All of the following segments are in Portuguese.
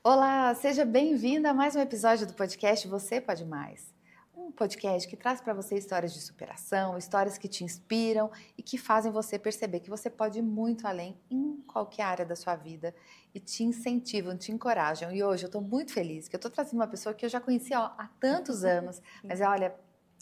Olá, seja bem-vinda a mais um episódio do podcast Você Pode Mais. Um podcast que traz para você histórias de superação, histórias que te inspiram e que fazem você perceber que você pode ir muito além em qualquer área da sua vida e te incentivam, te encorajam. E hoje eu estou muito feliz que eu estou trazendo uma pessoa que eu já conhecia há tantos anos, mas olha,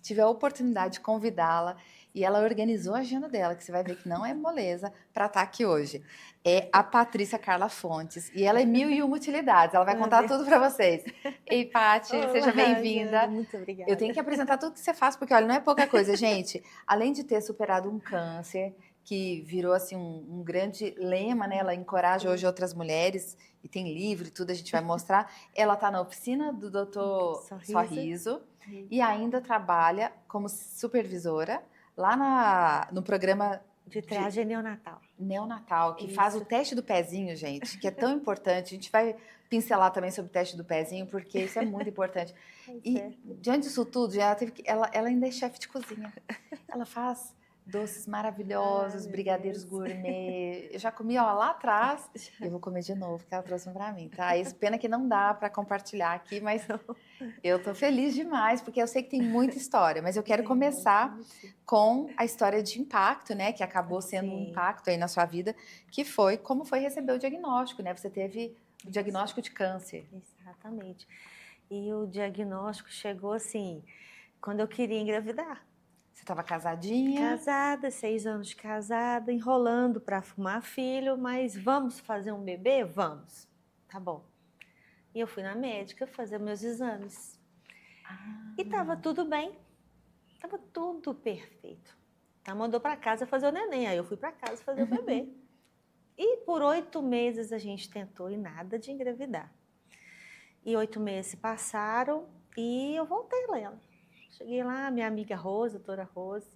tive a oportunidade de convidá-la e ela organizou a agenda dela, que você vai ver que não é moleza, para estar aqui hoje. É a Patrícia Carla Fontes e ela é mil e uma utilidades, ela vai contar tudo para vocês. Ei, Paty, seja Olá, Jane, bem-vinda. muito Eu obrigada. tenho que apresentar tudo que você faz, porque olha, não é pouca coisa, gente. Além de ter superado um câncer, que virou assim um grande lema, né? Ela encoraja hoje outras mulheres e tem livro e tudo, a gente vai mostrar. Ela está na oficina do Dr. Sorriso e ainda trabalha como supervisora lá no programa De triagem neonatal. neonatal, que faz o Isso. teste do pezinho, gente, que é tão importante. A gente vai pincelar também sobre o teste do pezinho, porque isso é muito importante. E diante disso tudo, ela ainda é chefe de cozinha. Ela faz doces maravilhosos, brigadeiros gourmet. Eu já comi, ó, lá atrás. E eu vou comer de novo, que ela trouxe um pra mim, tá? Isso, pena que não dá para compartilhar aqui, mas eu tô feliz demais, porque eu sei que tem muita história, mas eu quero começar com a história de impacto, né? Que acabou sendo um impacto aí na sua vida, que foi como foi receber o diagnóstico, né? Você teve o diagnóstico de câncer. Exatamente. E o diagnóstico chegou assim, quando eu queria engravidar. Você estava casadinha? Casada, 6 anos de casada, enrolando para fumar filho, mas vamos fazer um bebê? Vamos. Tá bom. E eu fui na médica fazer meus exames. E tava tudo bem. Tava tudo perfeito. Ela mandou para casa fazer o neném, aí eu fui para casa fazer o bebê. E por 8 meses a gente tentou e nada de engravidar. E 8 meses passaram e eu voltei lá. Cheguei lá, minha amiga Rose, doutora Rose.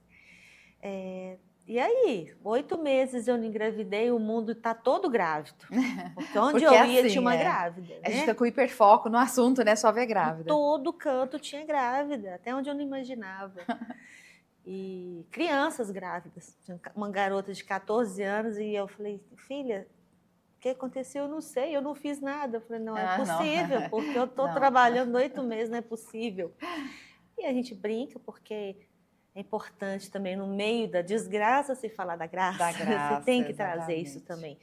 E aí, 8 meses eu não engravidei, o mundo está todo grávido. Porque onde Porque eu ia assim, tinha uma grávida, a gente né? fica com hiperfoco no assunto, né? Só ver Em grávida. todo canto tinha grávida, até onde eu não imaginava. E crianças grávidas. Tinha uma garota de 14 anos e eu falei, filha, o que aconteceu? Eu não sei, eu não fiz nada. Eu falei, não é possível, não. porque eu estou trabalhando 8 meses, não é possível. E a gente brinca, porque é importante também, no meio da desgraça, se falar da graça. Da graça, você tem que exatamente. trazer isso também,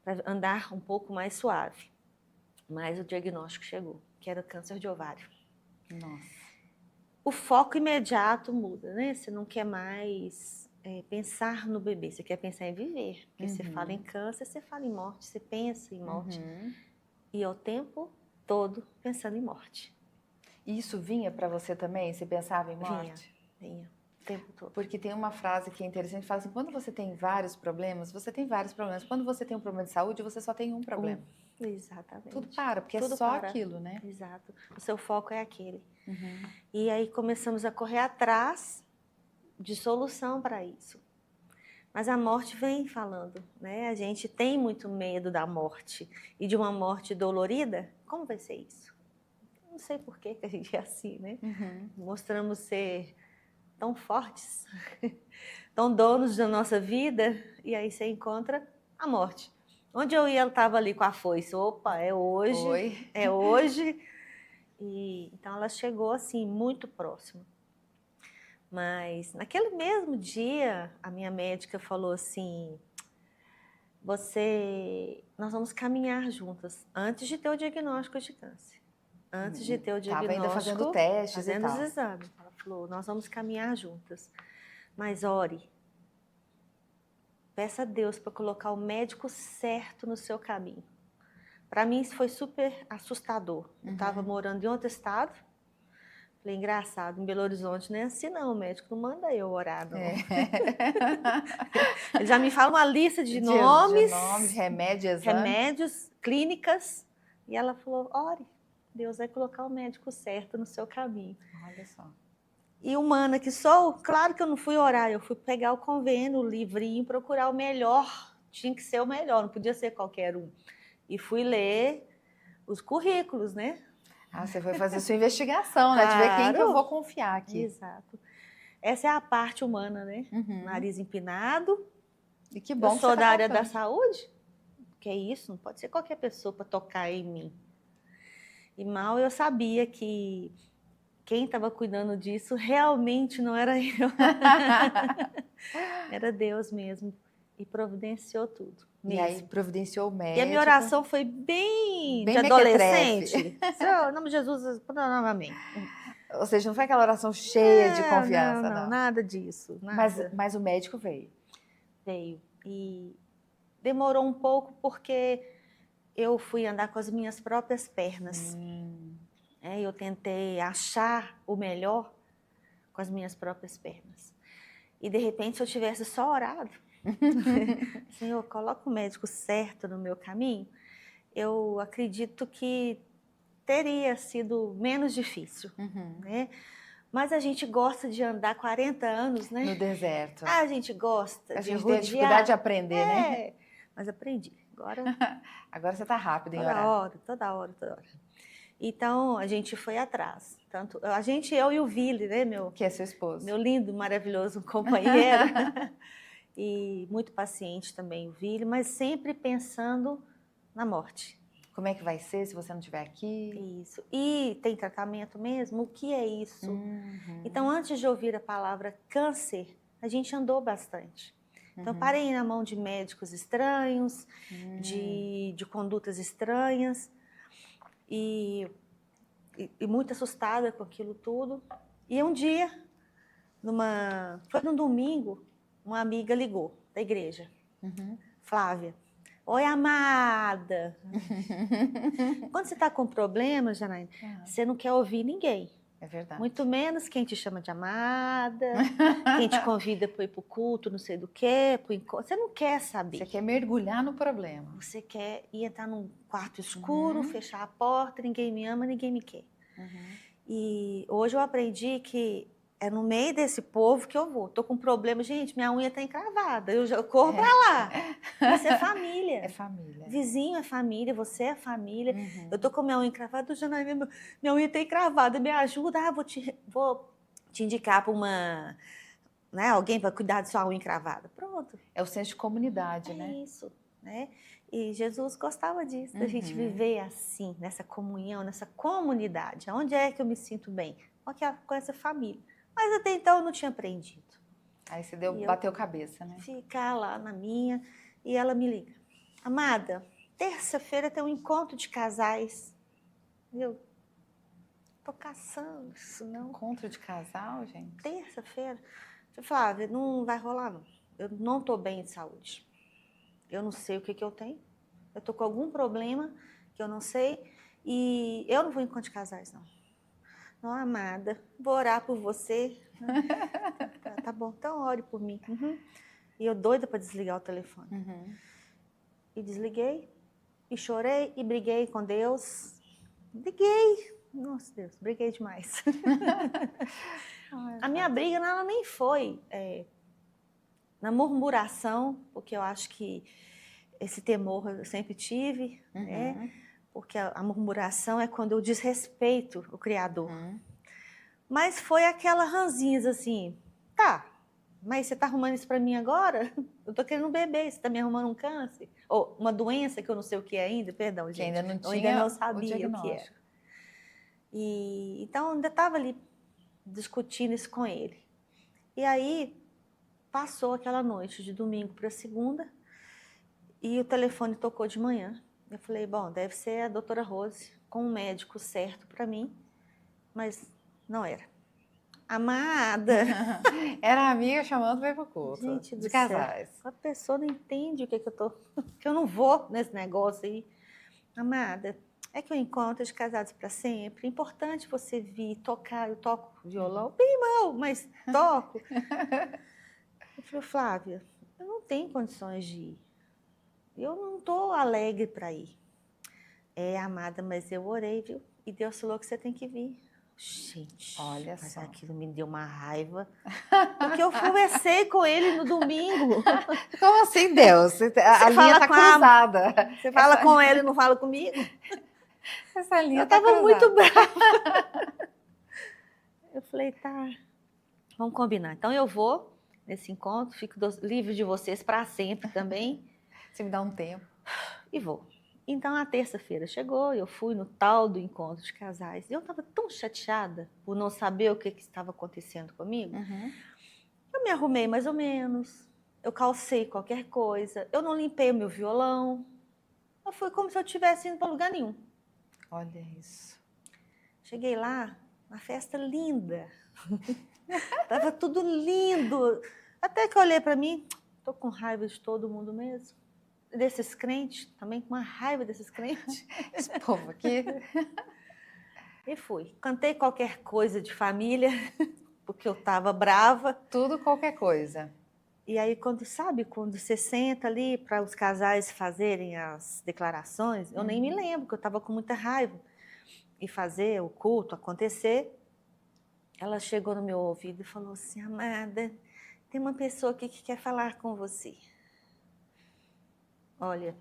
para andar um pouco mais suave. Mas o diagnóstico chegou, que era câncer de ovário. Nossa. O foco imediato muda, né? Você não quer mais pensar no bebê, você quer pensar em viver. Porque você fala em câncer, você fala em morte, você pensa em morte. E ao tempo todo pensando em morte. E isso vinha para você também? Você pensava em morte? Vinha. O tempo todo. Porque tem uma frase que é interessante, fala assim, quando você tem vários problemas, você tem vários problemas. Quando você tem um problema de saúde, você só tem um problema. Exatamente. Tudo para, porque tudo é só para. aquilo, né? Exato. O seu foco é aquele. E aí começamos a correr atrás de solução para isso. Mas a morte vem falando, né? A gente tem muito medo da morte e de uma morte dolorida. Como vai ser isso? Não sei por que a gente é assim, né? Mostramos ser tão fortes, tão donos da nossa vida, e aí você encontra a morte. Onde eu ia, ela estava ali com a foice. Opa, é hoje. Oi. É hoje. E então ela chegou assim muito próximo. Mas naquele mesmo dia, a minha médica falou assim: nós vamos caminhar juntas antes de ter o diagnóstico de câncer. Antes de ter o diagnóstico, ainda fazendo testes fazendo e tal. os exames. Ela falou: nós vamos caminhar juntas. Mas ore. Peça a Deus para colocar o médico certo no seu caminho. Para mim isso foi super assustador. Eu estava morando em outro estado. Falei, engraçado, em Belo Horizonte não é assim não, o médico não manda eu orar, não. Ele já me fala uma lista de nomes, remédios, clínicas, e ela falou, ore, Deus vai colocar o médico certo no seu caminho. Olha só. E humana que sou, claro que eu não fui orar, eu fui pegar o convênio, o livrinho, procurar o melhor, tinha que ser o melhor, não podia ser qualquer um. E fui ler os currículos, né? Ah, você foi fazer sua investigação, né? De ver quem que eu vou confiar aqui. Exato. Essa é a parte humana, né? Nariz empinado. E que bom eu sou da área da saúde. Que é isso? Não pode ser qualquer pessoa para tocar em mim. E mal eu sabia que quem estava cuidando disso realmente não era eu. Era Deus mesmo. E providenciou tudo. E mesmo. aí providenciou o médico. E a minha oração foi bem de mequetrefe. adolescente. Senhor, em nome de Jesus, amém. Ou seja, não foi aquela oração cheia de confiança, não, nada disso. Nada. Mas o médico veio. Veio. E demorou um pouco porque eu fui andar com as minhas próprias pernas. Eu tentei achar o melhor com as minhas próprias pernas. E de repente, se eu tivesse só orado, Senhor, coloca o médico certo no meu caminho, eu acredito que teria sido menos difícil, né? Mas a gente gosta de andar 40 anos, né? No deserto. A gente gosta a de gente rodear. tem dificuldade de aprender, né? Mas aprendi. Agora você tá rápido em orar. Toda hora. Então, a gente foi atrás. Tanto a gente, eu e o Vili, né, que é seu esposo. Meu lindo, maravilhoso companheiro. E muito paciente também o Vili, mas sempre pensando na morte. Como é que vai ser se você não estiver aqui? Isso. E tem tratamento mesmo? O que é isso? Então, antes de ouvir a palavra câncer, a gente andou bastante. Então, parei na mão de médicos estranhos, de condutas estranhas, e muito assustada com aquilo tudo. E um dia, foi num domingo, uma amiga ligou da igreja, Flávia. Oi, amada. Quando você está com problemas, Janaína, você não quer ouvir ninguém. É verdade. Muito menos quem te chama de amada, quem te convida para ir para o culto, não sei do quê, pro encontro. Você não quer saber. Você quer mergulhar no problema. Você quer ir entrar num quarto escuro, fechar a porta, ninguém me ama, ninguém me quer. E hoje eu aprendi que é no meio desse povo que eu vou. Tô com problema, gente, minha unha tá encravada, eu corro pra lá. Isso é família. É família. Vizinho é família, você é família. Eu tô com minha unha encravada, Janaína, minha unha tá encravada, me ajuda, vou te indicar para uma, né, alguém para cuidar de sua unha encravada. Pronto. É o senso de comunidade, né? É isso, né? E Jesus gostava disso, da gente viver assim, nessa comunhão, nessa comunidade. Onde é que eu me sinto bem? Com essa família. Mas até então eu não tinha aprendido. Aí você bateu cabeça, né? Ficar lá na minha, e ela me liga. Amada, terça-feira tem um encontro de casais. Eu tô caçando isso, não. Encontro de casal, gente? Terça-feira. Eu falava, não vai rolar, não. Eu não tô bem de saúde. Eu não sei o que eu tenho. Eu tô com algum problema que eu não sei. E eu não vou em encontro de casais, não. Não, amada, vou orar por você. Tá bom, então ore por mim. E eu doida para desligar o telefone. E desliguei, e chorei, e briguei com Deus. Briguei. Nossa, Deus, briguei demais. A minha briga ela nem foi na murmuração, porque eu acho que esse temor eu sempre tive, né? Porque a murmuração é quando eu desrespeito o Criador. Mas foi aquela ranzinhas assim, tá, mas você tá arrumando isso para mim agora? Eu tô querendo um bebê, você tá me arrumando um câncer? Ou uma doença que eu não sei o que é ainda, perdão, gente. Que ainda não tinha, eu ainda não sabia o que era. E, então, eu ainda estava ali discutindo isso com ele. E aí, passou aquela noite, de domingo para segunda, e o telefone tocou de manhã. Eu falei, bom, deve ser a doutora Rose, com um médico certo para mim, mas não era. Amada! Era a amiga chamando para ir pro culto. Gente de casais. Céu, a pessoa não entende o que eu tô... que eu não vou nesse negócio aí. Amada, é que eu encontro de casados para sempre. É importante você vir tocar. Eu toco violão bem mal, mas toco. Eu falei, Flávia, eu não tenho condições de ir. Eu não estou alegre para ir. Amada, mas eu orei, viu? E Deus falou que você tem que vir. Gente, olha mas só. Aquilo me deu uma raiva. Porque eu conversei com ele no domingo. Como assim, Deus? A linha tá cruzada. Você fala com ele e não fala comigo? Essa linha eu tá tava cruzada. muito brava. Eu falei, tá, vamos combinar. Então eu vou nesse encontro, fico livre de vocês para sempre também. Você me dá um tempo. E vou. Então, a terça-feira chegou, eu fui no tal do encontro de casais. E eu estava tão chateada por não saber o que estava acontecendo comigo. Eu me arrumei mais ou menos, eu calcei qualquer coisa, eu não limpei o meu violão. Eu fui como se eu estivesse indo para lugar nenhum. Olha isso. Cheguei lá, uma festa linda. Tava tudo lindo. Até que eu olhei para mim, tô com raiva de todo mundo mesmo. Desses crentes, também com uma raiva desses crentes. Esse povo aqui. E fui. Cantei qualquer coisa de família, porque eu tava brava. Tudo qualquer coisa. E aí, quando você senta ali para os casais fazerem as declarações, eu nem me lembro, que eu estava com muita raiva. E fazer o culto acontecer, ela chegou no meu ouvido e falou assim: amada, tem uma pessoa aqui que quer falar com você. Olha,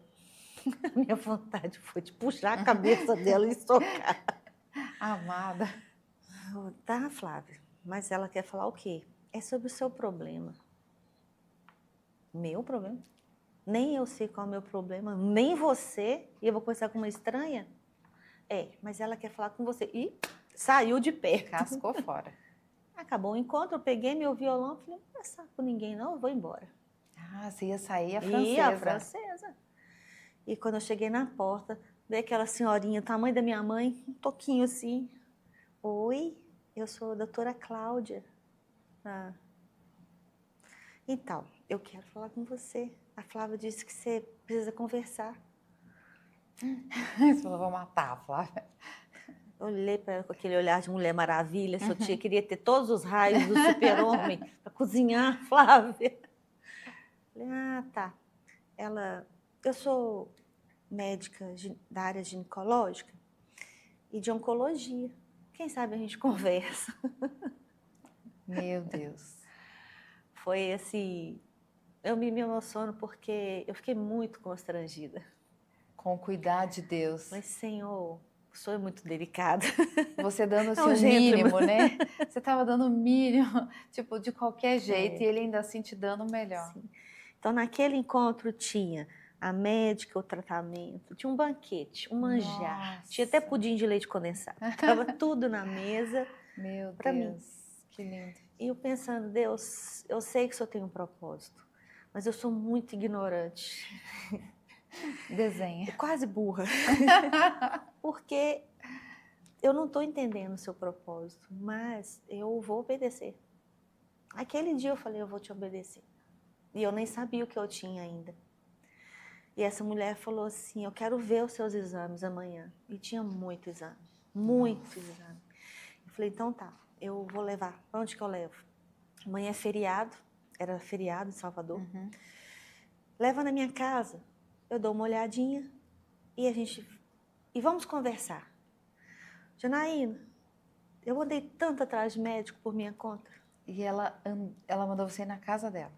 a minha vontade foi de puxar a cabeça dela e socar. Amada. Tá, Flávia, mas ela quer falar o quê? É sobre o seu problema. Meu problema? Nem eu sei qual é o meu problema, nem você, e eu vou conversar com uma estranha? Mas ela quer falar com você. E saiu de perto. Cascou fora. Acabou o encontro, eu peguei meu violão e falei: não vou conversar com ninguém não, eu vou embora. Ah, você ia sair a francesa. E a francesa. E quando eu cheguei na porta, veio aquela senhorinha, tamanho da minha mãe, um toquinho assim. Oi, eu sou a doutora Cláudia. Então, eu quero falar com você. A Flávia disse que você precisa conversar. Você falou: vou matar a Flávia. Eu olhei para ela com aquele olhar de Mulher Maravilha, sua tia queria ter todos os raios do super-homem para cozinhar, Flávia. Falei: tá. Eu sou médica da área ginecológica e de oncologia. Quem sabe a gente conversa. Meu Deus. Foi assim, eu me emociono porque eu fiquei muito constrangida. Com o cuidado de Deus. Mas, Senhor, o Senhor é muito delicado. Você dando assim, o mínimo, né? Você estava dando o mínimo, tipo, de qualquer jeito, e ele ainda assim te dando o melhor. Sim. Então, naquele encontro tinha a médica, o tratamento, tinha um banquete, um manjar, tinha até pudim de leite condensado. Estava tudo na mesa. Meu para Deus, mim. Que lindo. E eu pensando: Deus, eu sei que o Senhor tem um propósito, mas eu sou muito ignorante. Desenha. Quase burra. Porque eu não estou entendendo o seu propósito, mas eu vou obedecer. Aquele dia eu falei: eu vou te obedecer. E eu nem sabia o que eu tinha ainda. E essa mulher falou assim: eu quero ver os seus exames amanhã. E tinha muito exame, muito exame. Eu falei: então tá, eu vou levar. Para onde que eu levo? Amanhã é feriado, era feriado em Salvador. Leva na minha casa, eu dou uma olhadinha e vamos conversar. Janaína, eu andei tanto atrás de médico por minha conta. E ela mandou você ir na casa dela?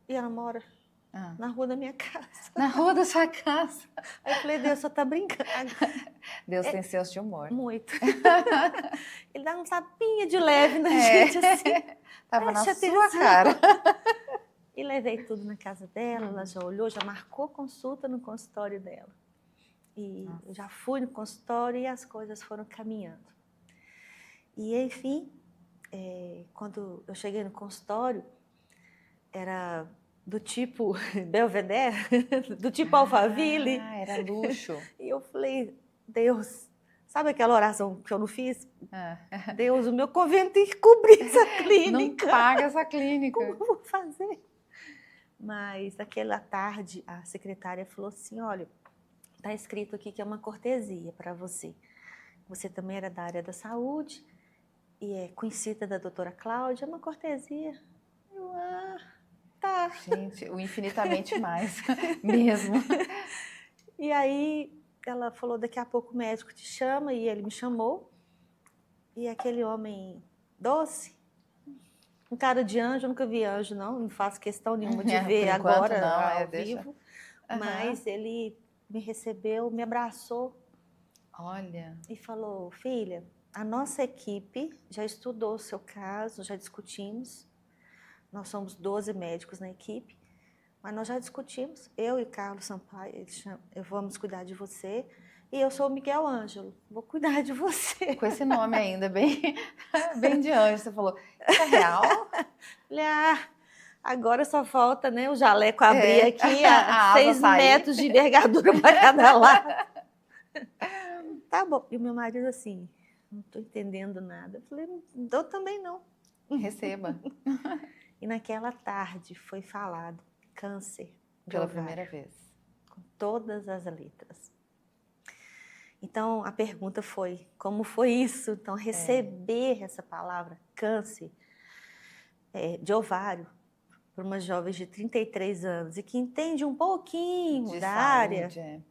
E ela mora na rua da minha casa. Na rua da sua casa? Aí eu falei: Deus, só tá brincando. Deus tem senso de humor. Muito. Ele dá um tapinha de leve na gente assim. Tava na sua cara. E levei tudo na casa dela, ela já olhou, já marcou consulta no consultório dela. E eu já fui no consultório e as coisas foram caminhando. E, enfim, quando eu cheguei no consultório, era do tipo Belvedere, do tipo Alphaville. Era luxo. E eu falei: Deus, sabe aquela oração que eu não fiz? Deus, o meu convento tem que cobrir essa clínica. Não paga essa clínica. Como eu vou fazer? Mas naquela tarde a secretária falou assim: olha, está escrito aqui que é uma cortesia para você. Você também era da área da saúde e é conhecida da doutora Cláudia, é uma cortesia. Eu, tá. Gente, o infinitamente mais, mesmo. E aí ela falou: daqui a pouco o médico te chama, e ele me chamou. E aquele homem doce, um cara de anjo, eu nunca vi anjo, não faço questão nenhuma de ver agora não, ao vivo. Mas ele me recebeu, me abraçou. Olha. E falou: filha, a nossa equipe já estudou o seu caso, já discutimos. Nós somos 12 médicos na equipe. mas nós já discutimos, eu e Carlos Sampaio, vamos cuidar de você, e eu sou o Miguel Ângelo, vou cuidar de você. Com esse nome ainda, bem, bem de anjo, você falou, isso é real? Falei, agora só falta, né, o jaleco abrir aqui a 6 metros de envergadura para cada lado. Tá bom. E o meu marido assim, não estou entendendo nada. Eu falei, eu também não. Receba. E naquela tarde foi falado câncer Pela primeira vez. Com todas as letras. Então, a pergunta foi, como foi isso? Então, receber essa palavra, câncer de ovário, para uma jovem de 33 anos e que entende um pouquinho de da saúde, área,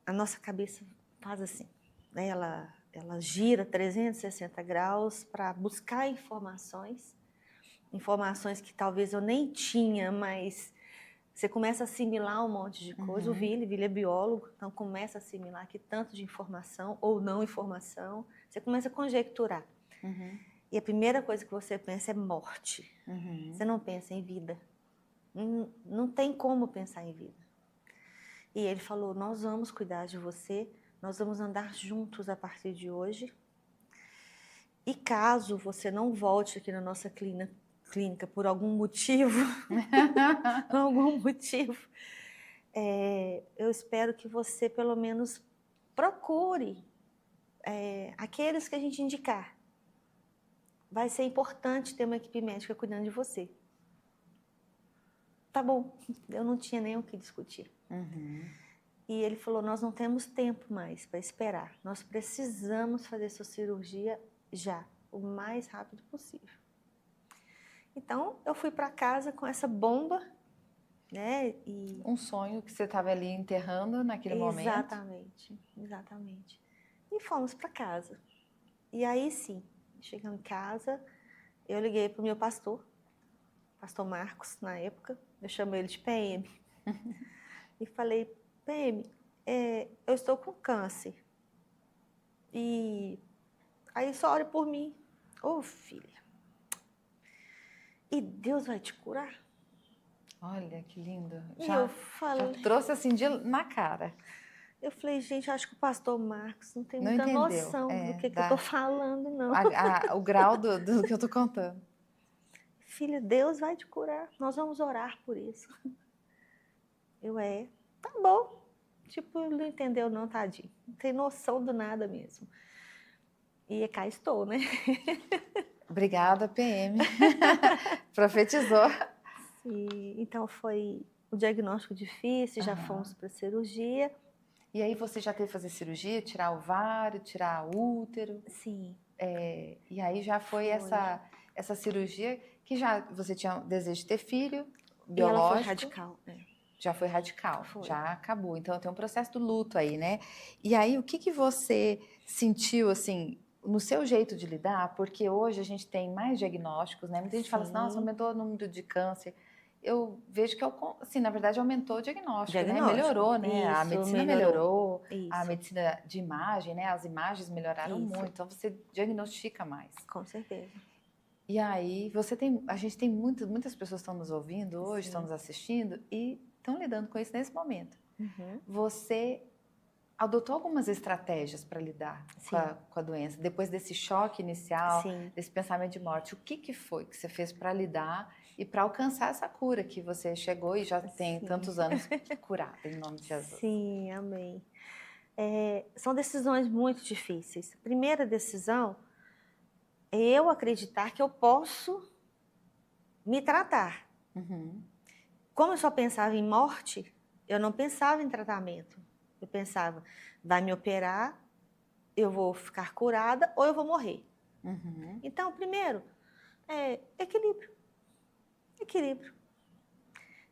a nossa cabeça faz assim, né? Ela gira 360 graus para buscar informações que talvez eu nem tinha, mas você começa a assimilar um monte de coisa. O Vili é biólogo, então começa a assimilar que tanto de informação ou não informação, você começa a conjecturar. E a primeira coisa que você pensa é morte. Você não pensa em vida. Não tem como pensar em vida. E ele falou, nós vamos cuidar de você, nós vamos andar juntos a partir de hoje. E caso você não volte aqui na nossa clínica por algum motivo, eu espero que você pelo menos procure aqueles que a gente indicar. Vai ser importante ter uma equipe médica cuidando de você. Tá bom, eu não tinha nem o que discutir. E ele falou, nós não temos tempo mais para esperar. Nós precisamos fazer sua cirurgia já, o mais rápido possível. Então, eu fui para casa com essa bomba, né? Um sonho que você estava ali enterrando naquele momento. Exatamente. E fomos para casa. E aí sim, chegando em casa, eu liguei para o meu pastor Marcos, na época, eu chamo ele de PM, e falei, PM, eu estou com câncer, e aí só ore por mim. Ô, filha, e Deus vai te curar? Olha, que lindo. Já trouxe assim na cara. Eu falei, gente, acho que o pastor Marcos não tem não muita entendeu. noção do que eu estou falando, não. O grau do que eu estou contando. Filha, Deus vai te curar, nós vamos orar por isso. Tá bom. Tipo, não entendeu não, tadinho. Não tem noção do nada mesmo. E cá estou, né? Obrigada, PM. Profetizou. Sim, então foi o diagnóstico difícil, já fomos para a cirurgia. E aí você já teve que fazer cirurgia, tirar o ovário, tirar o útero? Sim. E aí já foi essa cirurgia que já você tinha desejo de ter filho, biológico. E ela foi radical, Já foi radical, já acabou. Então tem um processo do luto aí, né? E aí o que você sentiu, assim, no seu jeito de lidar? Porque hoje a gente tem mais diagnósticos, né? Muita gente fala assim, nossa, aumentou o número de câncer. Eu vejo que, assim, na verdade, aumentou o diagnóstico, né? Melhorou, né? A medicina melhorou, a medicina de imagem, né? As imagens melhoraram muito, então você diagnostica mais. Com certeza. E aí, a gente tem muitas pessoas que estão nos ouvindo hoje, estão nos assistindo e estão lidando com isso nesse momento. Você adotou algumas estratégias para lidar com a doença, depois desse choque inicial, desse pensamento de morte. O que foi que você fez para lidar e para alcançar essa cura que você chegou e já tem tantos anos curada, em nome de Jesus? Sim, amém. São decisões muito difíceis. Primeira decisão é eu acreditar que eu posso me tratar. Como eu só pensava em morte, eu não pensava em tratamento. Eu pensava, vai me operar, eu vou ficar curada ou eu vou morrer. Então, primeiro, equilíbrio. Equilíbrio.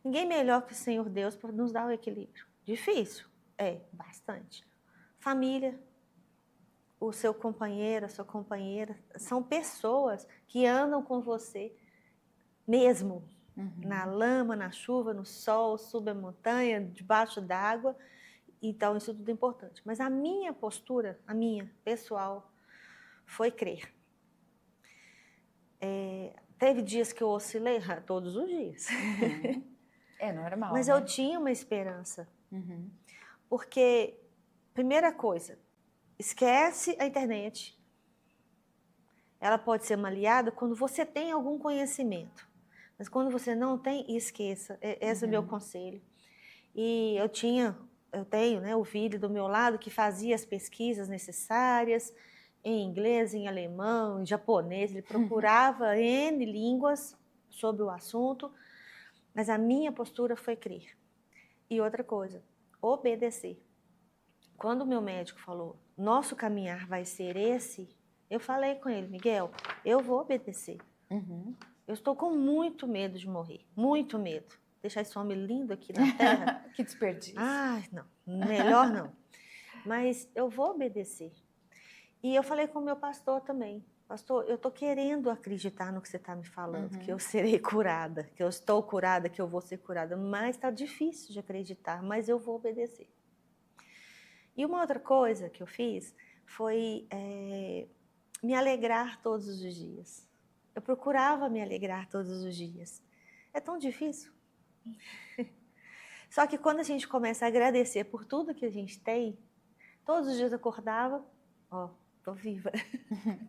Ninguém melhor que o Senhor Deus para nos dar o equilíbrio. Difícil? Bastante. Família, o seu companheiro, a sua companheira, são pessoas que andam com você mesmo. Na lama, na chuva, no sol, sob a montanha, debaixo d'água. Então, isso tudo é importante. Mas a minha postura, a minha, pessoal, foi crer. Teve dias que eu oscilei, todos os dias. Uhum. É normal, Mas né? eu tinha uma esperança. Uhum. Porque, primeira coisa, esquece a internet. Ela pode ser uma aliada quando você tem algum conhecimento. Mas quando você não tem, esqueça. Esse é o meu conselho. E eu tenho, né, o Vili do meu lado que fazia as pesquisas necessárias em inglês, em alemão, em japonês. Ele procurava N línguas sobre o assunto, mas a minha postura foi crer. E outra coisa, obedecer. Quando o meu médico falou, nosso caminhar vai ser esse, eu falei com ele, Miguel, eu vou obedecer. Uhum. Eu estou com muito medo de morrer, muito medo. Deixar esse homem lindo aqui na terra. Que desperdício. Ai, não, melhor não. Mas eu vou obedecer. E eu falei com o meu pastor também. Pastor, eu estou querendo acreditar no que você está me falando, que eu serei curada, que eu estou curada, que eu vou ser curada. Mas está difícil de acreditar, mas eu vou obedecer. E uma outra coisa que eu fiz foi me alegrar todos os dias. Eu procurava me alegrar todos os dias. É tão difícil. Só que quando a gente começa a agradecer por tudo que a gente tem, todos os dias eu acordava, tô viva.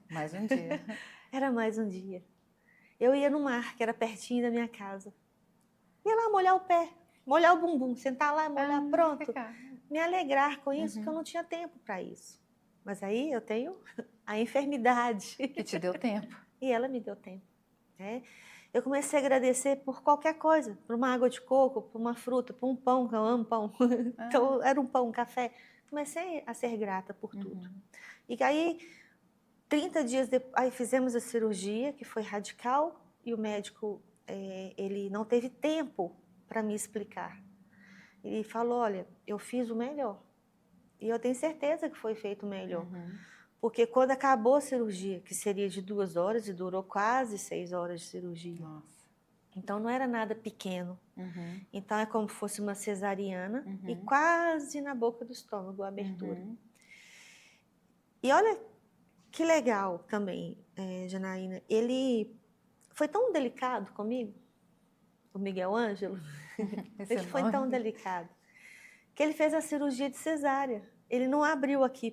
Mais um dia. Era mais um dia. Eu ia no mar, que era pertinho da minha casa. Ia lá molhar o pé, molhar o bumbum, sentar lá e molhar, pronto. Me alegrar com isso, porque eu não tinha tempo para isso. Mas aí eu tenho a enfermidade. Que te deu tempo. E ela me deu tempo. Né? Eu comecei a agradecer por qualquer coisa, por uma água de coco, por uma fruta, por um pão, que eu amo pão. Então era um pão, um café. Comecei a ser grata por tudo. E aí, 30 dias depois, aí fizemos a cirurgia, que foi radical, e o médico, ele não teve tempo para me explicar. Ele falou, olha, eu fiz o melhor. E eu tenho certeza que foi feito o melhor. Porque quando acabou a cirurgia, que seria de 2 horas, e durou quase 6 horas de cirurgia. Nossa. Então não era nada pequeno. Então é como se fosse uma cesariana e quase na boca do estômago a abertura. E olha que legal também, Janaína. Ele foi tão delicado comigo, o Miguel Ângelo. Ele foi tão delicado que ele fez a cirurgia de cesárea. Ele não abriu aqui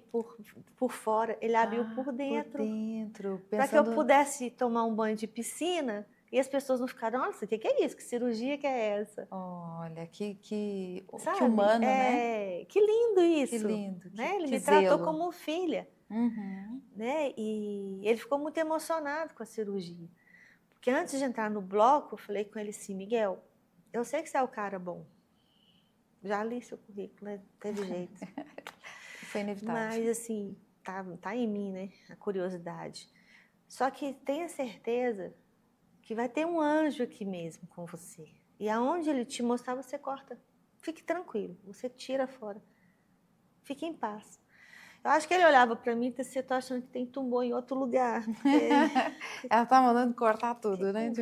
por fora, ele abriu por dentro. Por dentro. Para que eu pudesse tomar um banho de piscina e as pessoas não ficaram, nossa, o que é isso? Que cirurgia que é essa? Olha, que Sabe? humano, né? Que lindo isso. Que lindo. Né? Ele que me zelo. tratou como filha. Né? E ele ficou muito emocionado com a cirurgia. Porque antes de entrar no bloco, eu falei com ele assim, Miguel, eu sei que você é o cara bom. Já li seu currículo, né? Teve jeito. Foi inevitável. Mas, assim, tá em mim, né? A curiosidade. Só que tenha certeza que vai ter um anjo aqui mesmo com você. E aonde ele te mostrar, você corta. Fique tranquilo, você tira fora. Fique em paz. Eu acho que ele olhava para mim e disse, você tá achando que tem tumor em outro lugar. Ela tá mandando cortar tudo, né?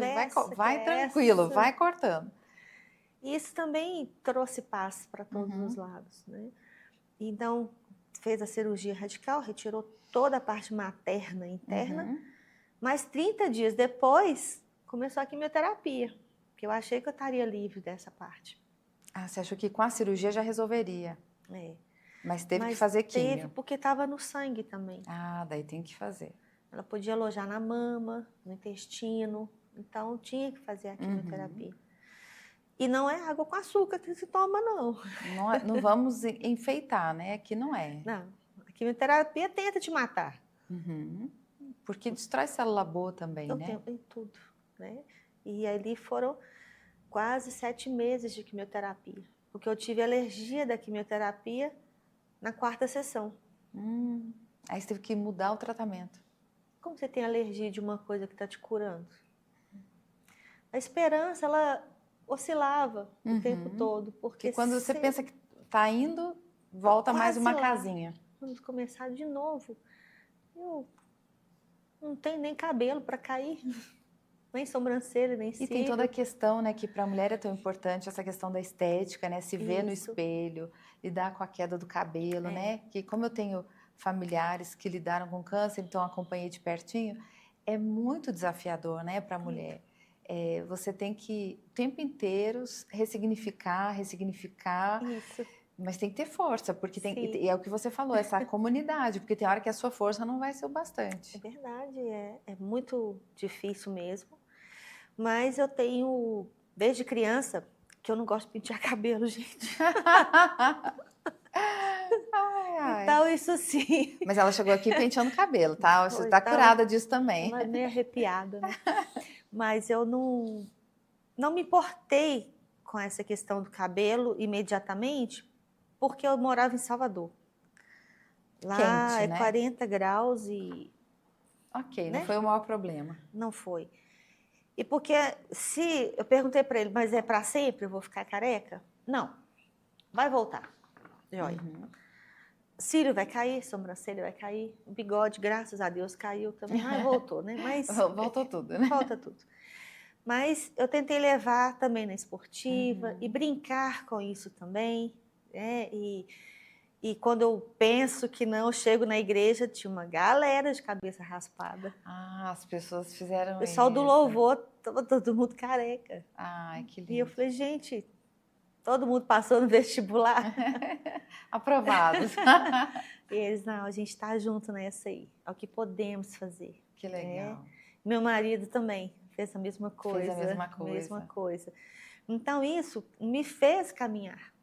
Vai tranquilo, vai cortando. E isso também trouxe paz para todos os lados, né? Então, fez a cirurgia radical, retirou toda a parte materna interna, mas 30 dias depois começou a quimioterapia, porque eu achei que eu estaria livre dessa parte. Ah, você achou que com a cirurgia já resolveria? Mas teve que fazer quimio? Teve, porque estava no sangue também. Ah, daí tem que fazer. Ela podia alojar na mama, no intestino, então tinha que fazer a quimioterapia. E não é água com açúcar que se toma, não. Não vamos enfeitar, né? Que não é. Não, a quimioterapia tenta te matar. Porque destrói célula boa também, né? Em tudo, né? E ali foram quase 7 meses de quimioterapia. Porque eu tive alergia da quimioterapia na 4ª sessão. Aí você teve que mudar o tratamento. Como você tem alergia de uma coisa que está te curando? A esperança, ela oscilava o tempo todo. Porque quando você pensa que está indo, volta mais uma casinha. Vamos começar de novo. Eu não tenho nem cabelo para cair, nem sobrancelha, nem cílio. E tem toda a questão, né, que para a mulher é tão importante, essa questão da estética, né? Se ver no espelho, lidar com a queda do cabelo, né? Que como eu tenho familiares que lidaram com câncer, então acompanhei de pertinho, é muito desafiador, né, para a mulher. Você tem que o tempo inteiro ressignificar, Isso, mas tem que ter força, porque sim. e é o que você falou, essa comunidade, porque tem hora que a sua força não vai ser o É bastante. verdade, é muito difícil mesmo. Mas eu tenho, desde criança, que eu não gosto de pentear cabelo, gente. Ai, ai. Então, isso sim. Mas ela chegou aqui penteando o cabelo, tá? Você Foi, tá tava curada disso também. meio arrepiada, né? Mas eu não me importei com essa questão do cabelo imediatamente, porque eu morava em Salvador. Lá Quente, é né? 40 graus e, Ok, não né? foi o maior problema. Não foi. E porque se eu perguntei para ele, mas é para sempre? Eu vou ficar careca? Não. Vai voltar. Joia. Uhum. Cílio vai cair, sobrancelha vai cair, o bigode, graças a Deus, caiu também. Mas voltou, né? Mas Voltou tudo, né? volta tudo. Mas eu tentei levar também na esportiva e Uhum. brincar com isso também, né? E quando eu penso que não, eu chego na igreja, tinha uma galera de cabeça raspada. Ah, as pessoas fizeram O pessoal do isso. louvor, todo mundo careca. Ai, que lindo. E eu falei, gente, todo mundo passou no vestibular. Aprovados. E eles, não, a gente está junto nessa aí. É o que podemos fazer. Que legal. Meu marido também fez a mesma coisa. Fez a mesma coisa. Então, isso me fez caminhar.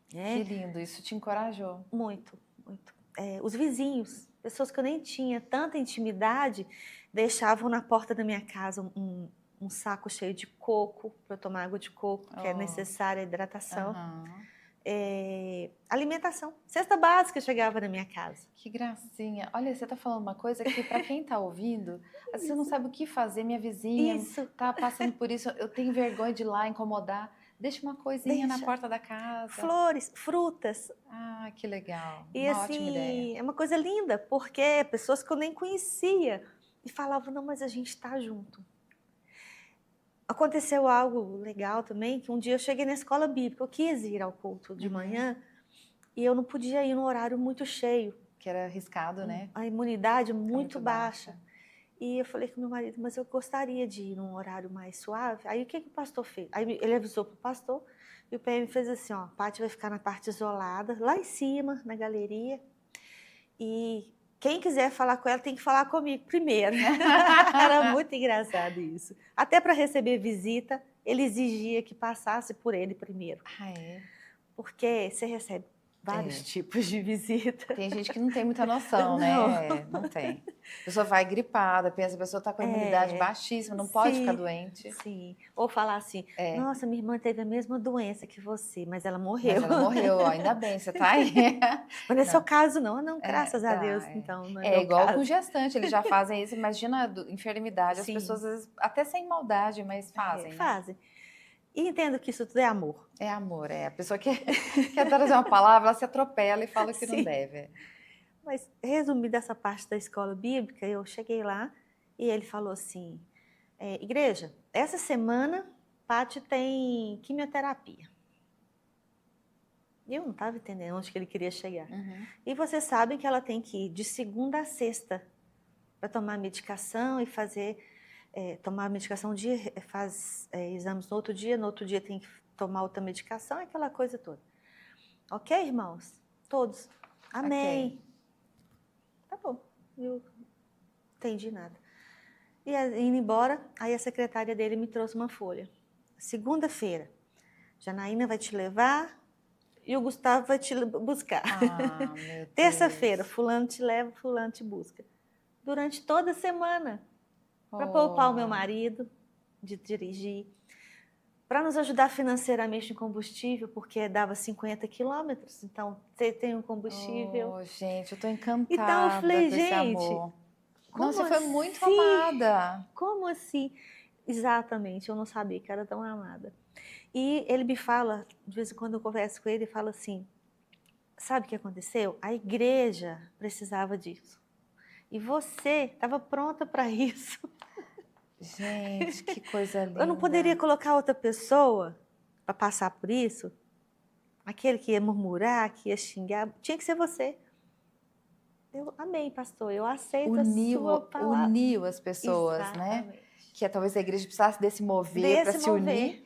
Que lindo, isso te encorajou. Muito, muito. Os vizinhos, pessoas que eu nem tinha tanta intimidade, deixavam na porta da minha casa um saco cheio de coco, para eu tomar água de coco, que é necessária a hidratação. Alimentação. Cesta básica chegava na minha casa. Que gracinha. Olha, você está falando uma coisa que para quem está ouvindo, às vezes você não sabe o que fazer. Minha vizinha está passando por isso, eu tenho vergonha de ir lá incomodar. Deixa uma coisinha na porta da casa. Flores, frutas. Ah, que legal. E uma assim, ótima ideia. é uma coisa linda, porque pessoas que eu nem conhecia e falavam, não, mas a gente está junto. Aconteceu algo legal também, que um dia eu cheguei na escola bíblica, eu quis ir ao culto de manhã e eu não podia ir no horário muito cheio. Que era arriscado, né? A imunidade muito baixa. E eu falei com meu marido, mas eu gostaria de ir num horário mais suave. Aí o que o pastor fez? Aí ele avisou para o pastor e o PM fez assim, ó, a Paty vai ficar na parte isolada, lá em cima, na galeria. E quem quiser falar com ela tem que falar comigo primeiro. Era muito engraçado isso. Até para receber visita, ele exigia que passasse por ele primeiro. Ah, é? Porque você recebe vários tipos de visita. Tem gente que não tem muita noção, né? Não tem. A pessoa vai gripada, pensa, a pessoa está com a imunidade baixíssima, não pode ficar doente. Sim. Ou falar assim, nossa, minha irmã teve a mesma doença que você, mas ela morreu. Mas ela morreu, ainda bem, você está aí. Mas não é seu caso, não. Não, graças a Deus, então. Não é igual caso. com gestante, eles já fazem isso. Imagina a enfermidade, as pessoas, às vezes, até sem maldade, mas fazem. Fazem. E entendo que isso tudo é amor. É amor, A pessoa quer trazer uma palavra, ela se atropela e fala que não deve. Mas, resumindo essa parte da escola bíblica, eu cheguei lá e ele falou assim, igreja, essa semana, Paty tem quimioterapia. Eu não estava entendendo onde que ele queria chegar. E vocês sabem que ela tem que ir de segunda a sexta para tomar medicação e fazer... tomar a medicação um dia, faz exames no outro dia tem que tomar outra medicação, aquela coisa toda. Ok, irmãos? Todos. Amém. Okay. Tá bom. Eu não entendi nada. E indo embora, aí a secretária dele me trouxe uma folha. Segunda-feira, Janaína vai te levar e o Gustavo vai te buscar. Terça-feira, fulano te leva, fulano te busca. Durante toda a semana. Para poupar o meu marido de dirigir, para nos ajudar financeiramente em combustível, porque dava 50 quilômetros, então você tem um combustível. Gente, eu estou encantada então, eu falei, com esse amor. Você foi muito amada. Como assim? Exatamente, eu não sabia que era tão amada. E ele me fala, de vez em quando eu converso com ele, ele fala assim, sabe o que aconteceu? A igreja precisava disso. E você estava pronta para isso. Gente, que coisa linda. Eu não poderia colocar outra pessoa para passar por isso? Aquele que ia murmurar, que ia xingar, tinha que ser você. Eu amei, pastor. Eu aceito a sua palavra. Uniu as pessoas, Exatamente. né? Que talvez a igreja precisasse desse mover para se unir.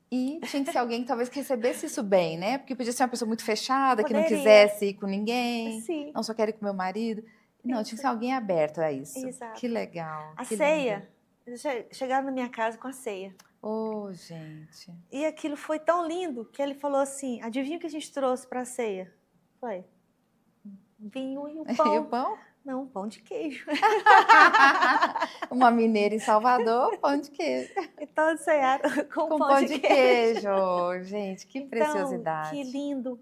E tinha que ser alguém que talvez recebesse isso bem, né? Porque podia ser uma pessoa muito fechada, que não quisesse ir com ninguém. Sim. Não, só quero ir com meu marido. Não, tinha que ser alguém aberto a isso. Exato. Que legal. A que ceia, chegaram na minha casa com a ceia. Oh, gente. E aquilo foi tão lindo que ele falou assim, adivinha o que a gente trouxe para a ceia? Foi vinho e um pão. E o pão? Não, pão de queijo. Uma mineira em Salvador, pão de queijo. E todos cearam com pão de queijo. Gente, que então, preciosidade. Que lindo.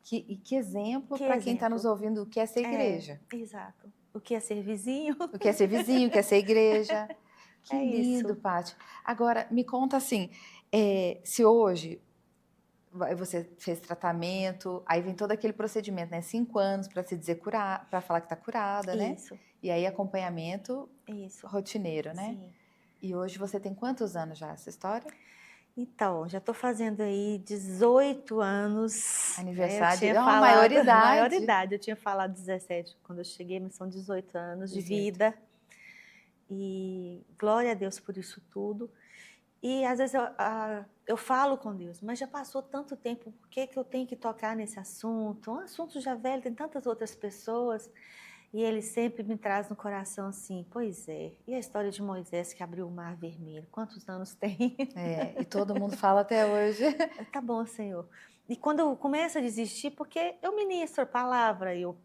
Que exemplo para quem está nos ouvindo o que é ser igreja. Exato. O que é ser vizinho. O que é ser vizinho, o que é ser igreja. Que lindo, isso. Paty. Agora, me conta assim, se hoje você fez tratamento, aí vem todo aquele procedimento, né? 5 anos para se dizer curar, para falar que está curada, né? Isso. E aí acompanhamento rotineiro, né? Sim. E hoje você tem quantos anos já essa história? Então, já estou fazendo aí 18 anos. Aniversário, é uma maioridade. Maioridade. Eu tinha falado 17 quando eu cheguei, mas são 18 anos 18. de vida. E glória a Deus por isso tudo. E às vezes eu falo com Deus, mas já passou tanto tempo, por que eu tenho que tocar nesse assunto? Um assunto já velho, tem tantas outras pessoas. E ele sempre me traz no coração assim, pois é, e a história de Moisés que abriu o Mar Vermelho, quantos anos tem? E todo mundo fala até hoje. Tá bom, Senhor. E quando eu começo a desistir, porque eu ministro a palavra, eu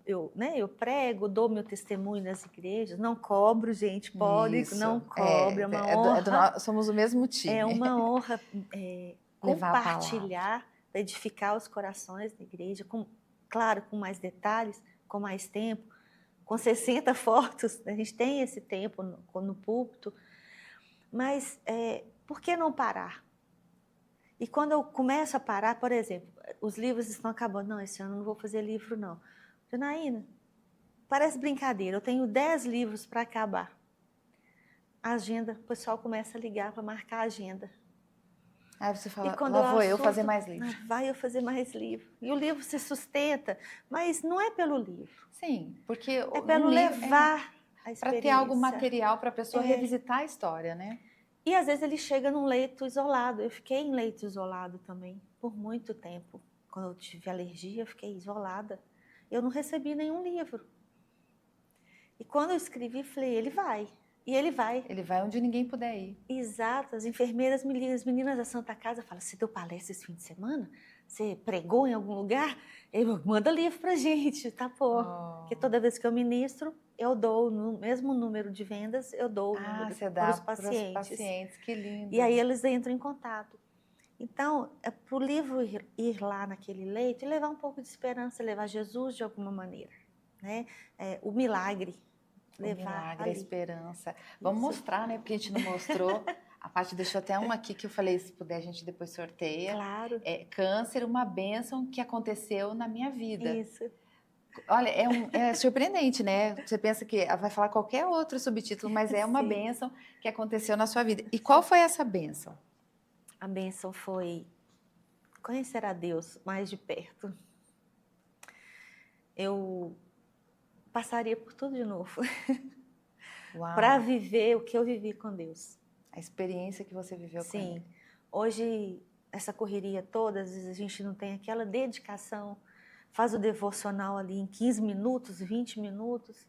prego, dou meu testemunho nas igrejas, não cobro, gente, pode, Isso. não cobre, é uma honra. Somos o mesmo time. É uma honra compartilhar, edificar os corações da igreja, claro, com mais detalhes, com mais tempo, com 60 fotos, a gente tem esse tempo no púlpito, mas por que não parar? E quando eu começo a parar, por exemplo, os livros estão acabando. Não, esse ano eu não vou fazer livro, não. Janaína, parece brincadeira, eu tenho 10 livros para acabar. A agenda, o pessoal começa a ligar para marcar a agenda. Aí você fala, lá vou eu fazer mais livro. Vai eu fazer mais livro. E o livro se sustenta, mas não é pelo livro. Sim, porque é pelo levar a experiência. Para ter algo material para a pessoa revisitar a história, né? E às vezes ele chega num leito isolado. Eu fiquei em leito isolado também, por muito tempo. Quando eu tive alergia, eu fiquei isolada. Eu não recebi nenhum livro. E quando eu escrevi, falei, ele vai. E ele vai. Ele vai onde ninguém puder ir. Exato. As enfermeiras me ligam, as meninas da Santa Casa falam, você deu palestra esse fim de semana? Você pregou em algum lugar? Ele manda livro pra gente, tá bom. Porque toda vez que eu ministro, eu dou no mesmo número de vendas, eu dou para os pacientes. Que lindo. E aí eles entram em contato. Então, para o livro ir lá naquele leito e levar um pouco de esperança, levar Jesus de alguma maneira, né? O milagre. Levar a esperança. Vamos mostrar, né? Porque a gente não mostrou. A Paty deixou até uma aqui que eu falei, se puder a gente depois sorteia. Claro. Câncer, uma bênção que aconteceu na minha vida. Isso. Olha, é surpreendente, né? Você pensa que vai falar qualquer outro subtítulo, mas é uma bênção que aconteceu na sua vida. E qual foi essa bênção? A bênção foi conhecer a Deus mais de perto. Eu passaria por tudo de novo para viver o que eu vivi com Deus. A experiência que você viveu com Ele. Sim. Hoje, essa correria toda, às vezes a gente não tem aquela dedicação, faz o devocional ali em 15 minutos, 20 minutos,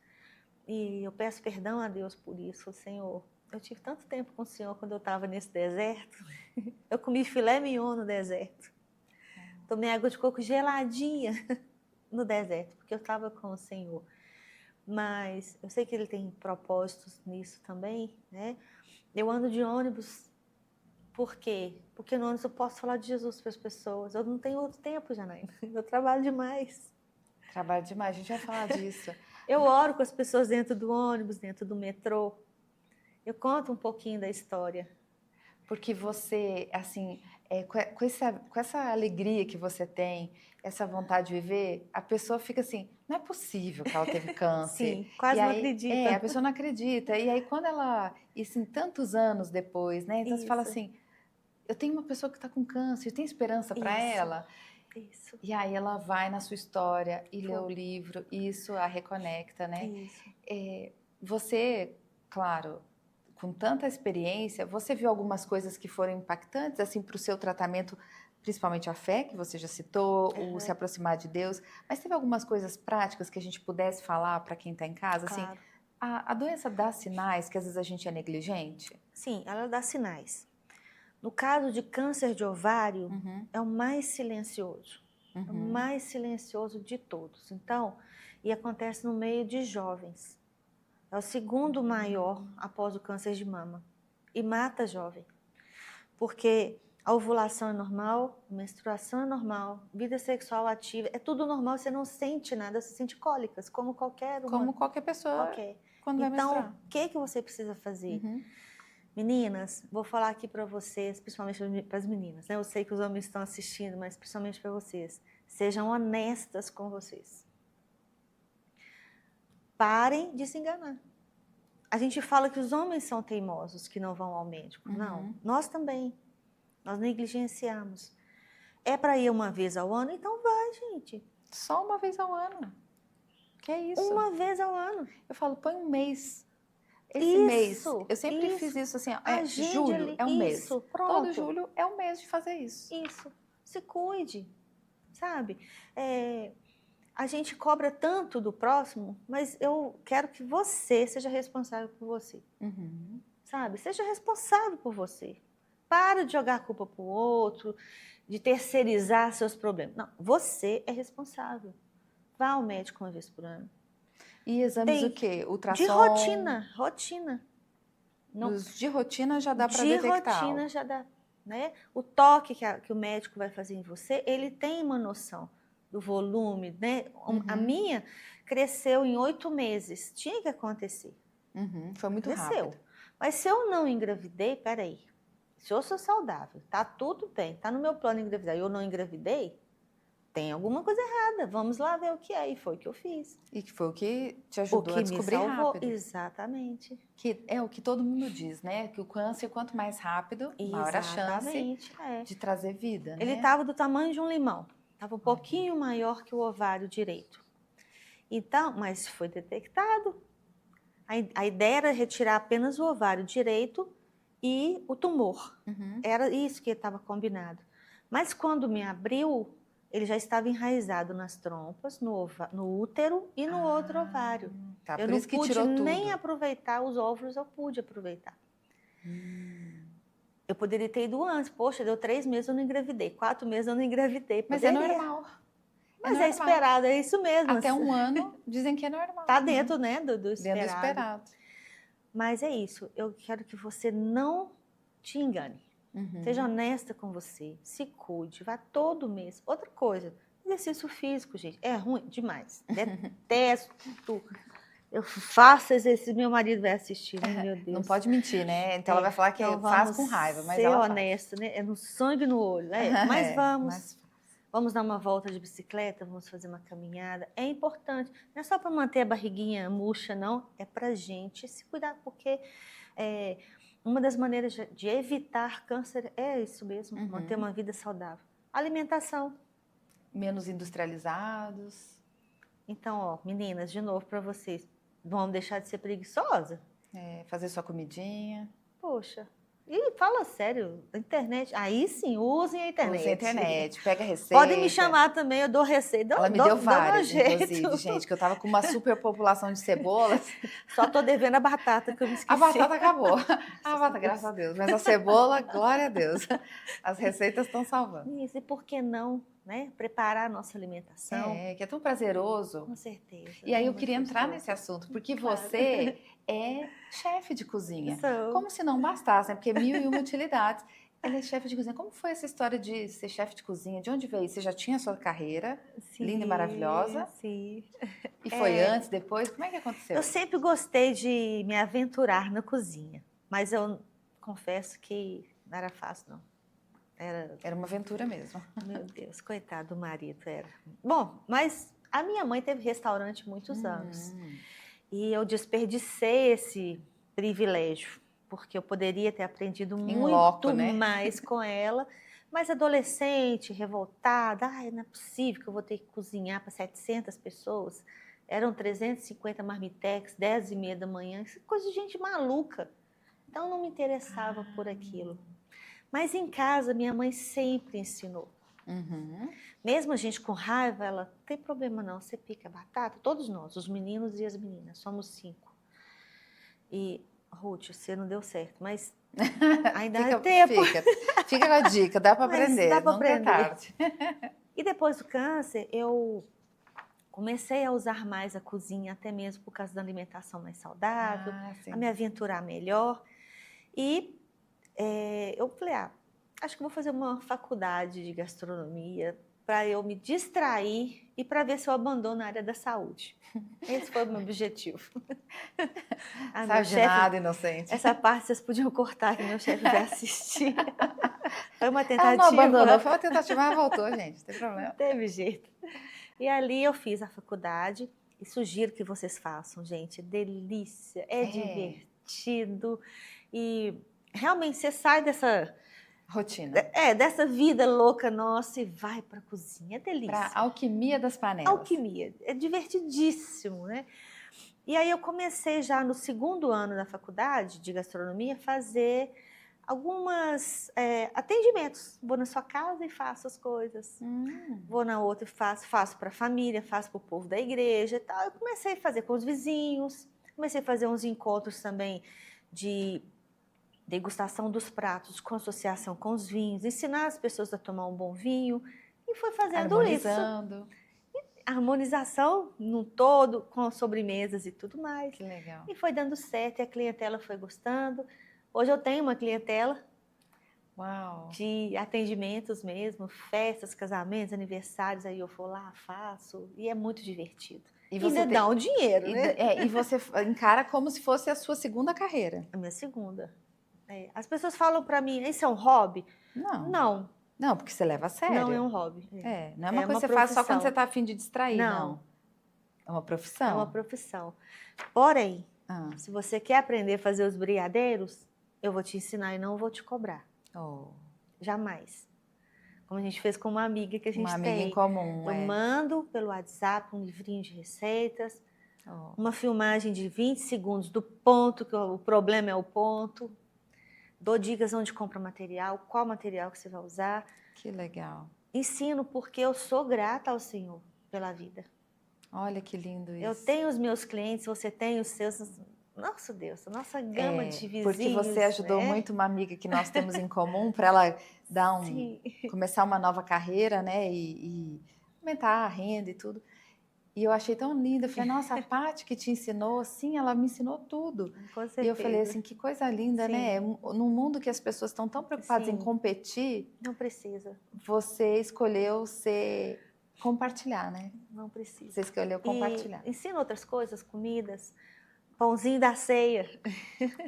e eu peço perdão a Deus por isso. Senhor, eu tive tanto tempo com o Senhor quando eu estava nesse deserto, eu comi filé mignon no deserto, tomei água de coco geladinha no deserto, porque eu estava com o Senhor. Mas eu sei que Ele tem propósitos nisso também, né? Eu ando de ônibus, por quê? Porque no ônibus eu posso falar de Jesus para as pessoas. Eu não tenho outro tempo, Janaína. Eu trabalho demais. Trabalho demais, a gente vai falar disso. Eu oro com as pessoas dentro do ônibus, dentro do metrô. Eu conto um pouquinho da história. Porque você, assim, com essa alegria que você tem, essa vontade de viver, a pessoa fica assim, não é possível que ela teve câncer. Sim, quase não acredita. A pessoa não acredita. E aí, quando ela, assim, tantos anos depois, né? Então, você fala assim, eu tenho uma pessoa que está com câncer, tem esperança para ela? Isso. E aí ela vai na sua história e lê o livro, e isso a reconecta, né? Isso. Você, claro, com tanta experiência, você viu algumas coisas que foram impactantes, assim, para o seu tratamento, principalmente a fé, que você já citou, o se aproximar de Deus, mas teve algumas coisas práticas que a gente pudesse falar para quem está em casa? Claro. Assim, a doença dá sinais que às vezes a gente é negligente? Sim, ela dá sinais. No caso de câncer de ovário, é o mais silencioso. É o mais silencioso de todos. Então, e acontece no meio de jovens. É o segundo maior após o câncer de mama. E mata jovem. Porque a ovulação é normal, a menstruação é normal, vida sexual ativa, é tudo normal, você não sente nada, você sente cólicas, como qualquer uma. Como qualquer pessoa quando vai menstruar. Então, o que você precisa fazer? Meninas, vou falar aqui para vocês, principalmente para as meninas, né? Eu sei que os homens estão assistindo, mas principalmente para vocês. Sejam honestas com vocês. Parem de se enganar. A gente fala que os homens são teimosos, que não vão ao médico. Não, nós também. Nós negligenciamos. É para ir uma vez ao ano? Então vai, gente. Só uma vez ao ano. Que é isso? Uma vez ao ano. Eu falo, põe um mês. Esse mês, eu sempre fiz isso assim, julho é um mês. Pronto. Todo julho é um mês de fazer isso. Isso. Se cuide, sabe? A gente cobra tanto do próximo, mas eu quero que você seja responsável por você. Sabe? Seja responsável por você. Para de jogar a culpa para o outro, de terceirizar seus problemas. Não, você é responsável. Vá ao médico uma vez por ano. E exames o quê? Ultrassom? De rotina. Os de rotina já dá para detectar. De rotina já dá. Né? O toque que o médico vai fazer em você, ele tem uma noção do volume. Né? A minha cresceu em 8 meses. Tinha que acontecer. Foi muito rápido. Mas se eu não engravidei, peraí. Se eu sou saudável, tá tudo bem, tá no meu plano engravidar e eu não engravidei, tem alguma coisa errada. Vamos lá ver o que é. E foi o que eu fiz. E que foi o que te ajudou a descobrir rápido. Exatamente. Que é o que todo mundo diz, né? Que o câncer, quanto mais rápido, maior a chance de trazer vida. Ele estava do tamanho de um limão. Estava um pouquinho maior que o ovário direito. Então, mas foi detectado. A ideia era retirar apenas o ovário direito e o tumor. Era isso que estava combinado. Mas quando me abriu, ele já estava enraizado nas trompas, no útero e no outro ovário. Tá, eu por não isso que pude tirou nem tudo. aproveitar os óvulos, eu pude aproveitar. Eu poderia ter ido antes. Poxa, deu 3 meses, eu não engravidei. 4 meses, eu não engravidei. Mas é normal. Mas é esperado, é isso mesmo. Até um ano, dizem que é normal. Tá dentro, né, do esperado. Dentro do esperado. Mas é isso. Eu quero que você não te engane. Seja honesta com você. Se cuide. Vá todo mês. Outra coisa, exercício físico, gente. É ruim demais. Detesto. Eu faço exercício, meu marido vai assistir, né? Meu Deus. Não pode mentir, né? Então ela vai falar que então faz com raiva, mas ser ela honesta, né? É no sangue no olho. Mas vamos dar uma volta de bicicleta, vamos fazer uma caminhada. É importante. Não é só para manter a barriguinha murcha, não. É para gente se cuidar, porque uma das maneiras de evitar câncer é isso mesmo, manter uma vida saudável. Alimentação. Menos industrializados. Então, ó, meninas, de novo para vocês. Vamos deixar de ser preguiçosa? Fazer sua comidinha. Poxa, e fala sério, a internet, aí sim, usem a internet. Usem a internet, pega receita. Podem me chamar também, eu dou receita. Ela me deu várias, inclusive, gente, que eu tava com uma superpopulação de cebolas. Só tô devendo a batata, que eu me esqueci. A batata acabou. A batata, graças a Deus. Mas a cebola, glória a Deus. As receitas estão salvando. Isso, e por que não, né? Preparar a nossa alimentação. Que é tão prazeroso. Com certeza. E aí eu queria entrar nesse assunto, porque você é chefe de cozinha. Como se não bastasse, né? Porque 1001 utilidades. Ela é chefe de cozinha. Como foi essa história de ser chefe de cozinha? De onde veio? Você já tinha a sua carreira linda e maravilhosa? Sim. E foi antes, depois? Como é que aconteceu? Eu sempre gostei de me aventurar na cozinha, mas eu confesso que não era fácil, não. Era uma aventura mesmo. Meu Deus, coitado do marido, era. Bom, mas a minha mãe teve restaurante muitos anos. E eu desperdicei esse privilégio, porque eu poderia ter aprendido muito né? mais com ela, Mas adolescente, revoltada, ai, não é possível que eu vou ter que cozinhar para 700 pessoas. Eram 350 marmitex, 10h30 da manhã, isso é coisa de gente maluca. Então não me interessava por aquilo. Mas em casa, minha mãe sempre ensinou. Mesmo a gente com raiva, ela, não tem problema não, você pica batata, todos nós, os meninos e as meninas, somos 5. E, Ruth, você não deu certo, mas ainda há tempo. Fica com a dica, dá para aprender, dá pra nunca é tarde. E depois do câncer, eu comecei a usar mais a cozinha, até mesmo por causa da alimentação mais saudável, a me aventurar melhor. E eu falei, acho que vou fazer uma faculdade de gastronomia para eu me distrair e para ver se eu abandono a área da saúde. Esse foi o meu objetivo. Sabe de nada, inocente. Essa parte vocês podiam cortar, que meu chefe vai assistir. Foi uma tentativa. Ela não abandonou, foi uma tentativa, mas voltou, gente, não tem problema. Não teve jeito. E ali eu fiz a faculdade e sugiro que vocês façam, gente. É delícia, é divertido. E realmente você sai dessa rotina. Dessa vida louca nossa e vai para a cozinha. É delícia. Para alquimia das panelas. Alquimia. É divertidíssimo, né? E aí eu comecei já no 2º ano da faculdade de gastronomia a fazer alguns atendimentos. Vou na sua casa e faço as coisas. Vou na outra e faço para a família, faço para o povo da igreja e tal. Eu comecei a fazer com os vizinhos, comecei a fazer uns encontros também de degustação dos pratos, com associação com os vinhos, ensinar as pessoas a tomar um bom vinho. E foi fazendo isso. Harmonização no todo, com sobremesas e tudo mais. Que legal. E foi dando certo e a clientela foi gostando. Hoje eu tenho uma clientela de atendimentos mesmo, festas, casamentos, aniversários, aí eu vou lá, faço, e é muito divertido. E ainda dá um dinheiro, né? E você encara como se fosse a sua segunda carreira. A minha segunda. As pessoas falam para mim, isso é um hobby? Não. Não, porque você leva a sério. Não é um hobby. Não é uma coisa que você faz só quando você está a fim de distrair, não. É uma profissão. É uma profissão. Porém, se você quer aprender a fazer os brigadeiros, eu vou te ensinar e não vou te cobrar. Jamais. Como a gente fez com uma amiga que a gente tem. Uma amiga em comum, Eu mando pelo WhatsApp um livrinho de receitas, uma filmagem de 20 segundos do ponto, que o problema é o ponto. Dou dicas onde compra material, qual material que você vai usar. Que legal. Ensino porque eu sou grata ao Senhor pela vida. Olha que lindo isso. Eu tenho os meus clientes, você tem os seus. Nossa Deus, a nossa gama de vizinhos. Porque você ajudou muito uma amiga que nós temos em comum para ela dar começar uma nova carreira, né? E aumentar a renda e tudo. E eu achei tão lindo. Eu falei, nossa, a Paty que te ensinou, sim, ela me ensinou tudo. Com certeza. E eu falei assim, que coisa linda, né? Num mundo que as pessoas estão tão preocupadas em competir. Não precisa. Você escolheu compartilhar, né? Não precisa. Você escolheu compartilhar. E ensina outras coisas, comidas. Pãozinho da ceia.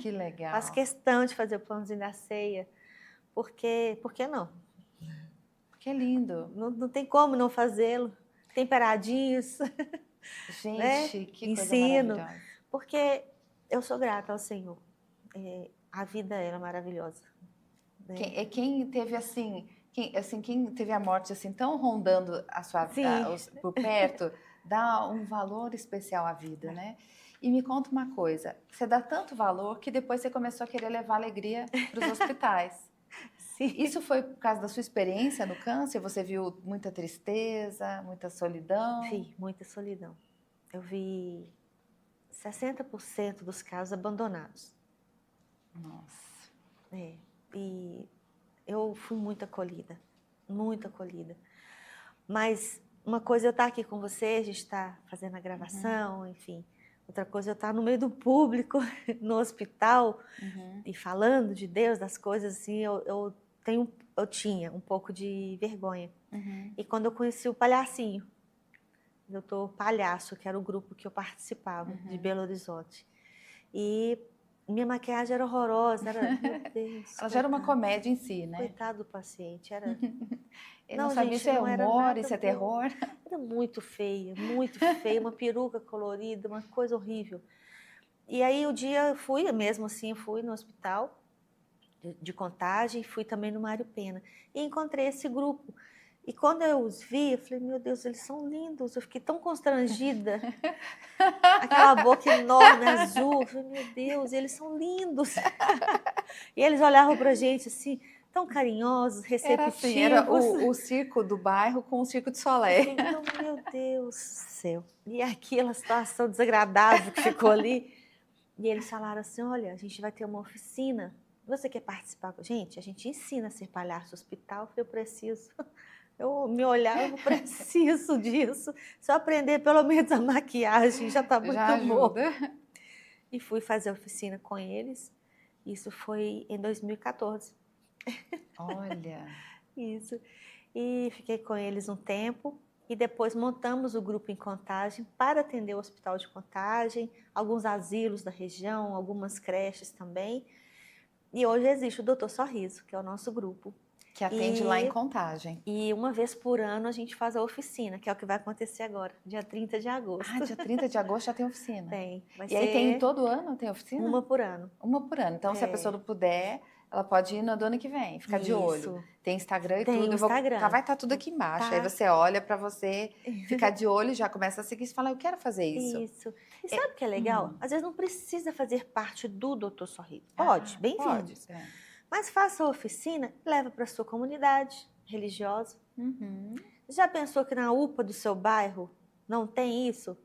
Que legal. Faço questão de fazer o pãozinho da ceia. Por que não? Que lindo. Não tem como não fazê-lo. Temperadinhos. Gente, que coisa maravilhosa. Porque eu sou grata ao Senhor. A vida é maravilhosa. Quem teve quem teve a morte assim tão rondando a sua vida por perto, dá um valor especial à vida, né? E me conta uma coisa, você dá tanto valor que depois você começou a querer levar alegria para os hospitais. Isso foi por causa da sua experiência no câncer? Você viu muita tristeza, muita solidão? Sim, muita solidão. Eu vi 60% dos casos abandonados. Nossa. E eu fui muito acolhida, muito acolhida. Mas uma coisa é eu estar aqui com você, a gente está fazendo a gravação, enfim. Outra coisa é eu estar no meio do público, no hospital, e falando de Deus, das coisas assim, eu tinha um pouco de vergonha. E quando eu conheci o Palhacinho, Doutor Palhaço, que era o grupo que eu participava, de Belo Horizonte. E minha maquiagem era horrorosa, meu Deus. Ela já era uma comédia em si, né? Coitado do paciente, era... Eu não sabia se é humor, isso é terror. Era muito feia, uma peruca colorida, uma coisa horrível. E aí o dia eu fui, mesmo assim, fui no hospital de Contagem, fui também no Mário Pena. E encontrei esse grupo. E quando eu os vi, eu falei, meu Deus, eles são lindos. Eu fiquei tão constrangida. Aquela boca enorme, azul. Eu falei, meu Deus, eles são lindos. E eles olhavam pra gente assim, tão carinhosos, receptivos. Era o circo do bairro com o circo de Solé. Eu falei, meu Deus do céu. E aquela situação desagradável que ficou ali. E eles falaram assim, olha, a gente vai ter uma oficina. Você quer participar com a gente? A gente ensina a ser palhaço no hospital. Eu falei, eu preciso. Eu me olhava, eu preciso disso. Só aprender pelo menos a maquiagem já está muito bom. E fui fazer a oficina com eles. Isso foi em 2014. Olha. Isso. E fiquei com eles um tempo. E depois montamos o grupo em Contagem para atender o Hospital de Contagem, alguns asilos da região, algumas creches também. E hoje existe o Doutor Sorriso, que é o nosso grupo. Que atende lá em Contagem. E uma vez por ano a gente faz a oficina, que é o que vai acontecer agora, dia 30 de agosto. Ah, dia 30 de agosto já tem oficina? Tem. E aí tem todo ano, tem oficina? Uma por ano. Uma por ano. Então, se a pessoa não puder, ela pode ir no do ano que vem, ficar de olho. Tem Instagram e tem tudo. Instagram. Vai estar tudo aqui embaixo. Aí você olha para você ficar de olho, já começa a seguir e fala, eu quero fazer isso. Isso. E sabe o que é legal? Às vezes não precisa fazer parte do Doutor Sorriso. Pode, bem-vindo. Mas faça a oficina e leva para a sua comunidade religiosa. Já pensou que na UPA do seu bairro não tem isso?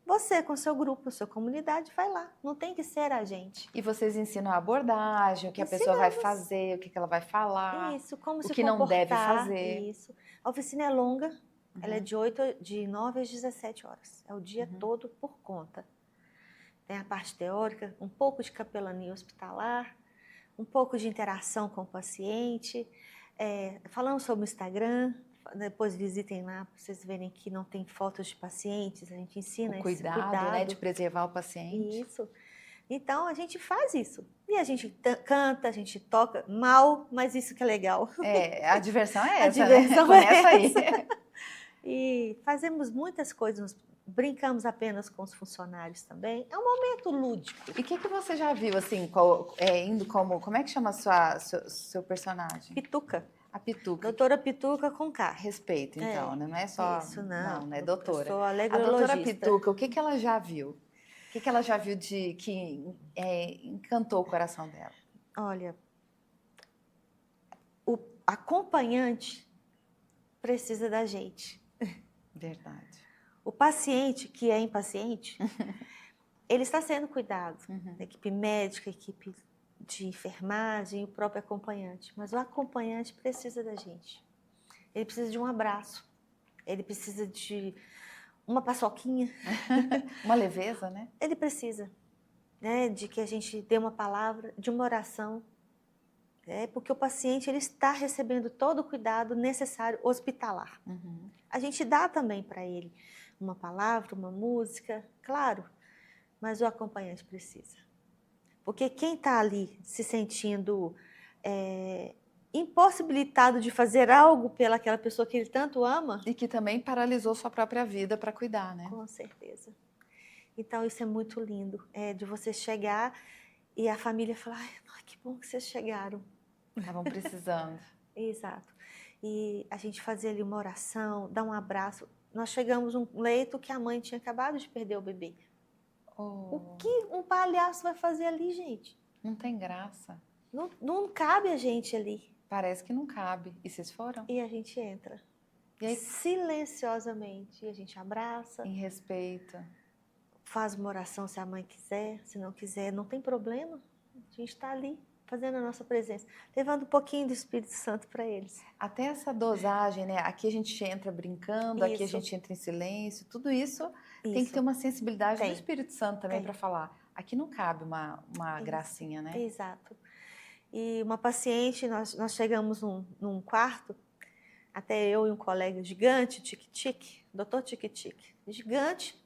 Você, com seu grupo, sua comunidade, vai lá. Não tem que ser a gente. E vocês ensinam a abordagem, o que a pessoa vai fazer, o que ela vai falar. Isso, como se comportar. O que não deve fazer. Isso. A oficina é longa. Ela é de 9 às 17 horas. É o dia todo por conta. Tem a parte teórica, um pouco de capelania hospitalar, um pouco de interação com o paciente. Falamos sobre o Instagram. Depois visitem lá para vocês verem que não tem fotos de pacientes. A gente ensina o cuidado, né, de preservar o paciente. Isso. Então, a gente faz isso. E a gente canta, a gente toca mal, mas isso que é legal. A diversão é essa, a diversão né? Começa aí. E fazemos muitas coisas, brincamos apenas com os funcionários também. É um momento lúdico. E o que você já viu, assim, indo como é que chama seu personagem? Pituca. A Pituca. Doutora Pituca com K. Respeito, então, né? Não é só... Isso, não. Não é doutora. Eu sou a alegrologista. doutora Pituca, o que ela já viu? O que ela já viu que encantou o coração dela? Olha, o acompanhante precisa da gente. Verdade. O paciente, que é impaciente, ele está sendo cuidado. A equipe médica, a equipe de enfermagem, o próprio acompanhante. Mas o acompanhante precisa da gente. Ele precisa de um abraço. Ele precisa de uma paçoquinha. Uma leveza, né? Ele precisa, né, de que a gente dê uma palavra, de uma oração. Porque o paciente ele está recebendo todo o cuidado necessário hospitalar. A gente dá também para ele uma palavra, uma música, claro, mas o acompanhante precisa. Porque quem está ali se sentindo impossibilitado de fazer algo pelaquela pessoa que ele tanto ama... E que também paralisou sua própria vida para cuidar, né? Com certeza. Então, isso é muito lindo, de você chegar e a família falar, ai, que bom que vocês chegaram. Estavam precisando. Exato. E a gente fazia ali uma oração, dar um abraço. Nós chegamos num leito que a mãe tinha acabado de perder o bebê. O que um palhaço vai fazer ali, gente? Não tem graça. Não cabe a gente ali. Parece que não cabe. E vocês foram? E a gente entra. E aí, silenciosamente. E a gente abraça. Em respeito. Faz uma oração se a mãe quiser. Se não quiser, não tem problema. A gente está ali, fazendo a nossa presença. Levando um pouquinho do Espírito Santo para eles. Até essa dosagem, né? Aqui a gente entra brincando, aqui a gente entra em silêncio. Tudo isso tem que ter uma sensibilidade do Espírito Santo também para falar. Aqui não cabe uma gracinha, né? Exato. E uma paciente, nós chegamos num quarto, até eu e um colega gigante, Tic-Tic, doutor Tic-Tic, gigante,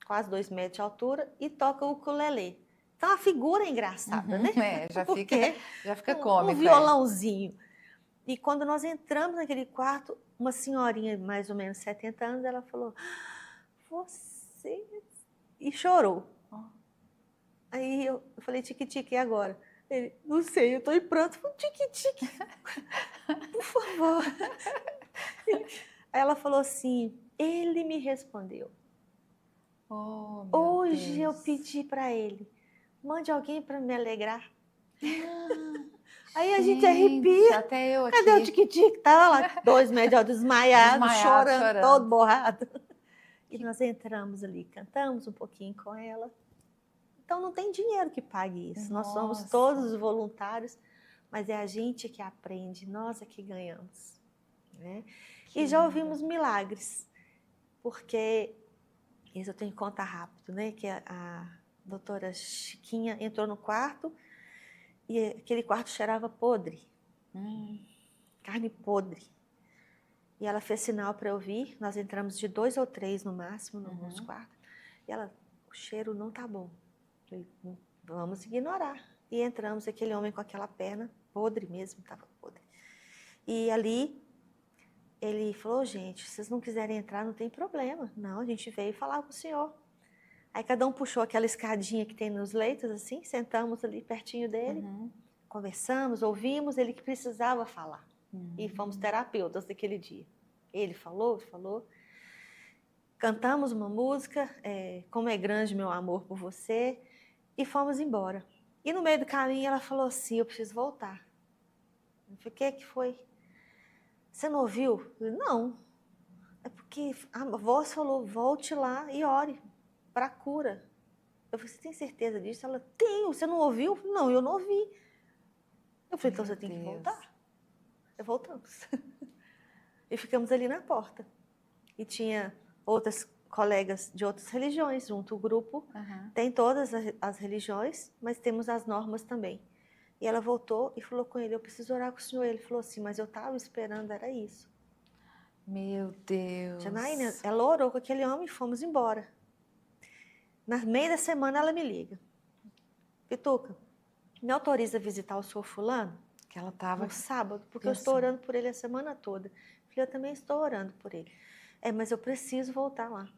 quase 2 metros de altura, e toca o ukulele. Então a figura é engraçada, né? Já fica cômico. Um violãozinho. E quando nós entramos naquele quarto, uma senhorinha de mais ou menos 70 anos, ela falou, você... E chorou. Aí eu falei, Tic-Tic, e agora? Ele, não sei, eu tô em pranto. Tique-tique, por favor. Aí ela falou assim, ele me respondeu. Oh, meu Hoje eu Deus. pedi para ele, mande alguém para me alegrar. Aí a Gente, gente arrepia. até eu Cadê o aqui. tique-tique? Tava lá, 2 metros desmaiado, Desmaiado, chorando, chorando. todo borrado. E Que- nós entramos ali, cantamos um pouquinho com ela. Então não tem dinheiro que pague isso. Nós somos Nossa. todos voluntários, mas é a gente que aprende, nós é que ganhamos. Né? Que E já lindo. ouvimos milagres, porque isso eu tenho que contar rápido, né? Que a doutora Chiquinha entrou no quarto e aquele quarto cheirava podre, carne podre. E ela fez sinal para eu vir, nós entramos de 2 ou 3 no máximo no nosso quarto. E ela, o cheiro não tá bom. Falei, vamos ignorar. E entramos, aquele homem com aquela perna podre mesmo, estava podre. E ali, ele falou, gente, se vocês não quiserem entrar, não tem problema. Não, a gente veio falar com o senhor. Aí cada um puxou aquela escadinha que tem nos leitos, assim, sentamos ali pertinho dele, conversamos, ouvimos ele que precisava falar. E fomos terapeutas daquele dia. Ele falou. Cantamos uma música, Como é Grande Meu Amor por Você, e fomos embora. E no meio do caminho ela falou assim, eu preciso voltar. Eu falei, o que foi? Você não ouviu? Eu falei, não. É porque a voz falou, volte lá e ore para a cura. Eu falei, você tem certeza disso? Ela, tenho. Você não ouviu? Eu falei, não, eu não ouvi. Eu falei, então você tem que voltar. Voltamos. E ficamos ali na porta. E tinha outras colegas de outras religiões junto. O grupo tem todas as religiões, mas temos as normas também. E ela voltou e falou com ele, eu preciso orar com o senhor. Ele falou assim, mas eu estava esperando, era isso. Meu Deus. Janaína, ela orou com aquele homem e fomos embora. Na meio da semana ela me liga. Pituca, me autoriza a visitar o senhor fulano? Que ela estava no sábado, porque pensando. eu estou orando por ele a semana toda. Falei, eu também estou orando por ele. Mas eu preciso voltar lá.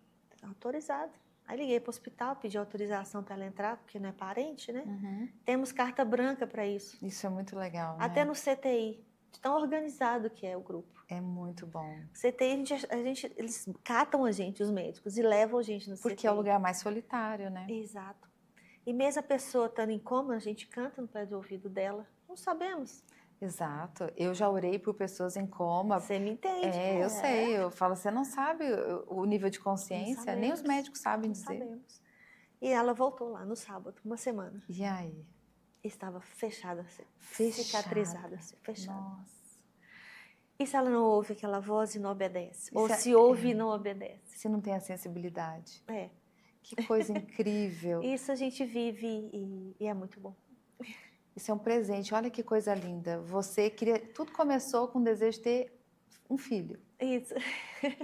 Autorizado. Aí liguei para o hospital, pedi autorização para ela entrar, porque não é parente, né? Temos carta branca para isso. Isso é muito legal, Até né? no CTI, de tão organizado que é o grupo. É muito bom. CTI, eles catam a gente, os médicos, e levam a gente no CTI. Porque é o lugar mais solitário, né? Exato. E mesmo a pessoa estando em coma, a gente canta no pé do ouvido dela. Não sabemos. Exato. Eu já orei por pessoas em coma. Você me entende? Eu sei. Eu falo, você não sabe o nível de consciência, nem os médicos sabem dizer. Sabemos. E ela voltou lá no sábado, uma semana. E aí? Estava fechada, Fechada. cicatrizada, fechada. Nossa. E se ela não ouve aquela voz e não obedece? Ou Isso se ouve e não obedece? Se não tem a sensibilidade. É. Que coisa incrível. Isso a gente vive e é muito bom. Isso é um presente. Olha que coisa linda. Você queria... Tudo começou com o desejo de ter um filho. Isso.